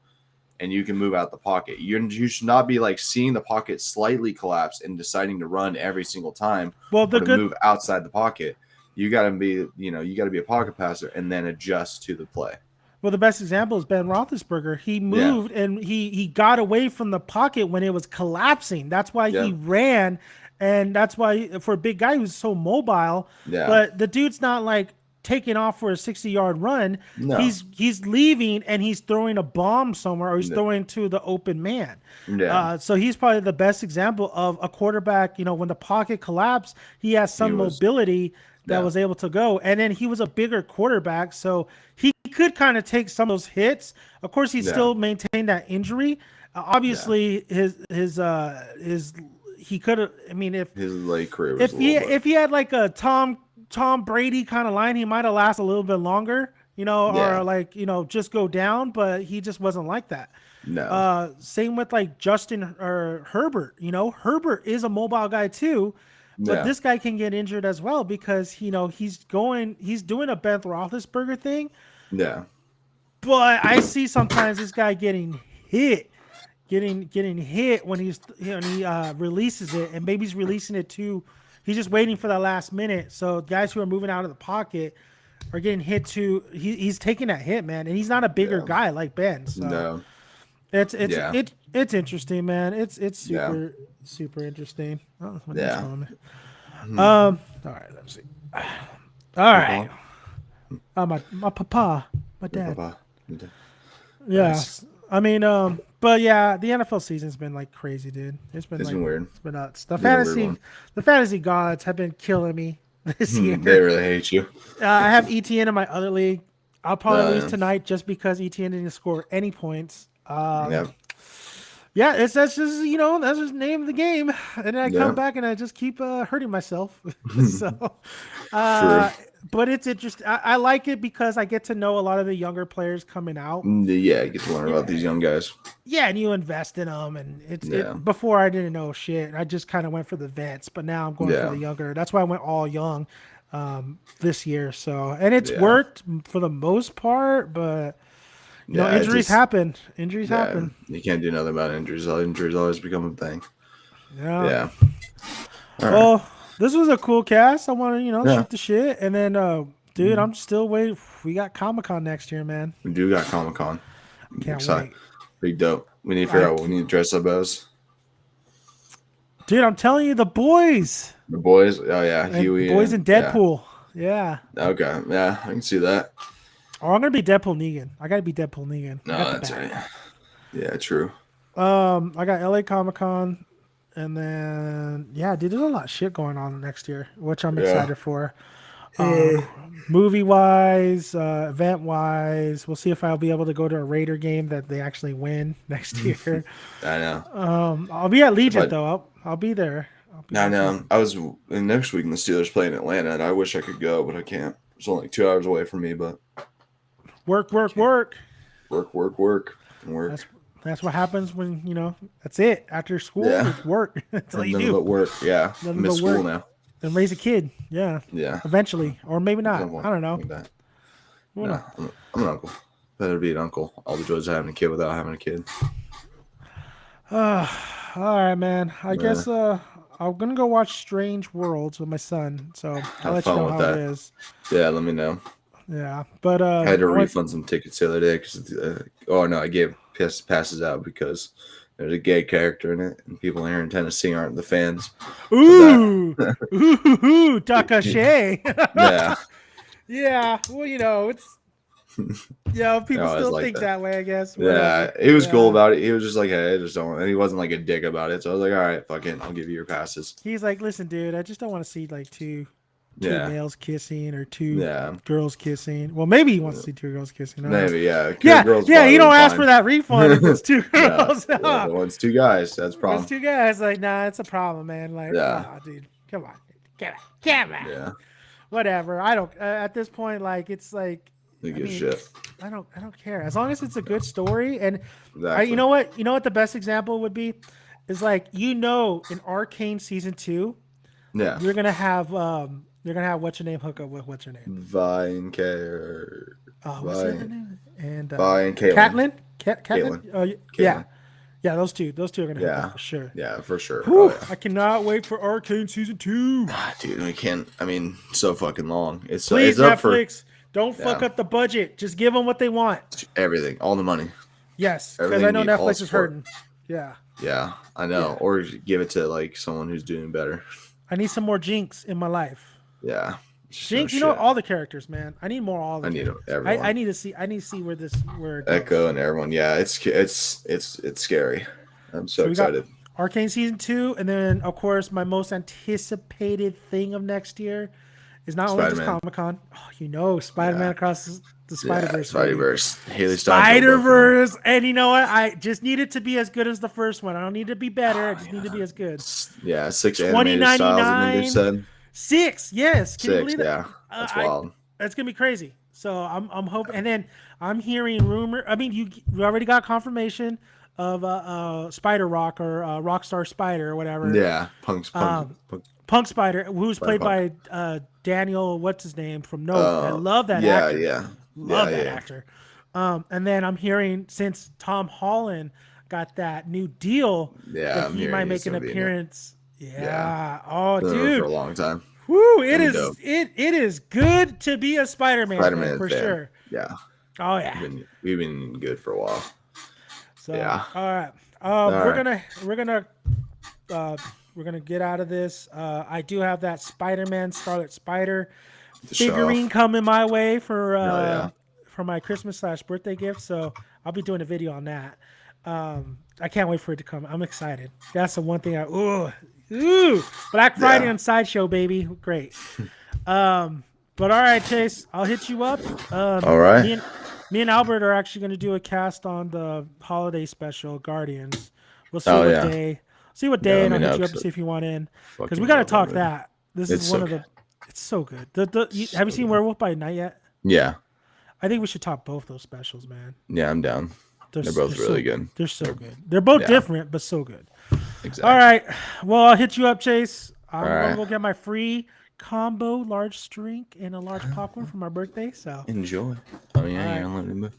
And you can move out the pocket. You should not be like seeing the pocket slightly collapse and deciding to run every single time. Well, to move outside the pocket. You got to be, a pocket passer and then adjust to the play. Well, the best example is Ben Roethlisberger. He moved and he got away from the pocket when it was collapsing. That's why he ran, and that's why for a big guy who's so mobile. Yeah. But the dude's not like taking off for a 60-yard run. No. He's leaving and he's throwing a bomb somewhere, or he's throwing to the open man. Yeah. So he's probably the best example of a quarterback. When the pocket collapsed, he has some mobility that was able to go. And then he was a bigger quarterback, so he could kind of take some of those hits. Of course, he still maintained that injury. Obviously, he could have. I mean, His late career was if he had like a Tom Brady kind of line, he might have lasted a little bit longer, Yeah. or like just go down. But he just wasn't like that. no. Same with like Justin or Herbert. Herbert is a mobile guy too, but Yeah. this guy can get injured as well because he's doing a Ben Roethlisberger thing. Yeah. But I see sometimes this guy getting hit, getting hit when he releases it, and maybe he's releasing it too. He's just waiting for that last minute. So guys who are moving out of the pocket are getting hit too. He's taking that hit, man, and he's not a bigger Yeah. guy like Ben. So No. it's Yeah. it's interesting, man. It's Yeah. super interesting. Oh, my Yeah. name's calling me. Mhm. All right, let's see. All right. My papa, my dad. Papa. Yeah. Nice. I mean, but yeah, the NFL season's been like crazy, dude. It's been weird. It's been nuts. The Been a weird fantasy, one. the fantasy gods have been killing me this year. They really hate you. I have ETN in my other league. I'll probably lose Yeah. tonight just because ETN didn't score any points. Yeah. Yeah, that's just that's just name of the game, and then I Yeah. come back and I just keep hurting myself. So, but it's interesting. I like it because I get to know a lot of the younger players coming out. Yeah, you get to learn about these young guys. Yeah, and you invest in them, and Yeah. before I didn't know shit. I just kind of went for the vets, but now I'm going Yeah. for the younger. That's why I went all young this year. So, and it's Yeah. worked for the most part, but Yeah, it injuries just- happen. Injuries Yeah, happen. you can't do nothing about injuries. Injuries always become a thing. Yeah. Yeah. All right. Well, this was a cool cast. I want to Yeah. shoot the shit, and then dude, I'm still waiting. We got Comic-Con next year, man. We do got Comic-Con. Can't Excited. wait. Big dope. We need to figure out what we need to dress up as. Dude, I'm telling you, the boys. The boys. Oh yeah, And Huey. boys in yeah. Deadpool. Yeah. Okay. Yeah, I can see that. Oh, I'm gonna be Deadpool Negan. I gotta be Deadpool Negan. I No, got the that's bag. right. Yeah, true. I got LA Comic Con, and then yeah, dude, there's a lot of shit going on next year, which I'm Yeah. excited for. Movie wise, event wise, we'll see if I'll be able to go to a Raider game that they actually win next year. I know. I'll be at Legion But- though. I'll be there. I know. I was next week in the Steelers playing Atlanta, and I wish I could go, but I can't. It's only like 2 hours away from me, but Work. work. That's what happens when that's it. After school, Yeah. it's work. That's all you Nothing do. but work. Yeah, Nothing miss but school work. now. And raise a kid. Yeah. Yeah. Eventually, or maybe not. Something I don't know. like that. Who No, knows? I'm an uncle. Better be an uncle. All the joys of having a kid without having a kid. All right, man. I guess I'm gonna go watch Strange Worlds with my son. So I'll Have let you fun know with how that. it is. Yeah, let me know. Yeah, but I had to I went- refund some tickets the other day because I gave passes out because there's a gay character in it, and people here in Tennessee aren't the fans. Ooh, ooh, Takashi. Yeah, Yeah, well, it's people always still like think that. that way, I guess. yeah. Whatever. He was cool Yeah. about it. He was just like, "Hey, I just don't," and he wasn't like a dick about it. So I was like, "All right, fuck it, I'll give you your passes." He's like, listen, dude, I just don't want to see like two Yeah, males kissing or two yeah, girls kissing. Well, maybe he wants to see two girls kissing. I don't know. maybe, yeah. Yeah, Girls yeah. probably You don't fine. ask for that refund if it's two Yeah, girls. yeah, but when it's two guys, that's a It's problem. two guys. Like, nah, it's a problem, man. Like, Yeah. nah, dude, come on, come on. Yeah, Whatever. I don't. At this point, like, it's like they give mean, shit. I don't care as long as it's a good story. And Exactly. you know what the best example would be is like in Arcane season 2, Yeah, you're gonna have what's your name hook up with what's her name? Vi and Kay or What's her Vi, name? And Vi and Caitlin. Catelyn. Catelyn. Caitlyn. Oh yeah, Caitlyn. yeah. Those two are gonna hook Yeah. up for sure. Yeah, for sure. Whew, Oh, yeah. I cannot wait for Arcane season 2. Dude, we can't. I mean, so fucking long. It's Please, up for Netflix, don't fuck Yeah. up the budget. Just give them what they want. everything, all the money. Yes, because Everything I know needs all Netflix is support. hurting. Yeah, Yeah, I know. Yeah. Or give it to like someone who's doing better. I need some more Jinx in my life. Yeah, Jinx, No shit. all the characters, man. I need more all the I need characters. everyone. I need to see where it goes. Echo and everyone. Yeah, it's scary. I'm so So we got- excited. Arcane season 2, and then of course my most anticipated thing of next year is not only just Spider-Man. Comic-Con. Oh, you know, Spider-Man Yeah. Across the Spider-Verse. Yeah, Spider-Verse. Haley Steinfeld. Spider-Verse. And you know what? I just need it to be as good as the first one. I don't need to be better. I just need to be as good. Yeah, 6 animated styles. I think they said 6, yes. Can you 6. believe that? Yeah, that's wild. That's gonna be crazy. So I'm hoping, and then I'm hearing rumor. I mean, you already got confirmation of Spider Rock or Rockstar Spider or whatever. Yeah, Punk Spider, who's played Punk. by Daniel, what's his name from Nope. I love that yeah, actor. Yeah, Love that actor. And then I'm hearing since Tom Holland got that new deal, that he might make an appearance. Yeah. Oh, dude, for a long time. Woo! It is good to be a Spider-Man fan, for sure. Yeah. Oh yeah. We've been good for a while. So yeah. All right. We're gonna get out of this. I do have that Spider-Man Scarlet Spider figurine coming my way for my Christmas / birthday gift. So I'll be doing a video on that. I can't wait for it to come. I'm excited. That's the one thing Black Friday on Sideshow, baby. Great. But all right, Chase, I'll hit you up. All right. Me and Albert are actually going to do a cast on the holiday special, Guardians. We'll see what day. And I'll hit you up to see if you want in. Because we got to talk that. This is one of the. It's so good. Have you seen Werewolf by Night yet? Yeah. I think we should talk both those specials, man. Yeah, I'm down. They're both really good. They're so good. They're both different, but so good. Exactly. All right. Well, I'll hit you up, Chase. I'm going to go get my free combo large drink and a large popcorn for my birthday. So enjoy. Oh, yeah, you're unlimited.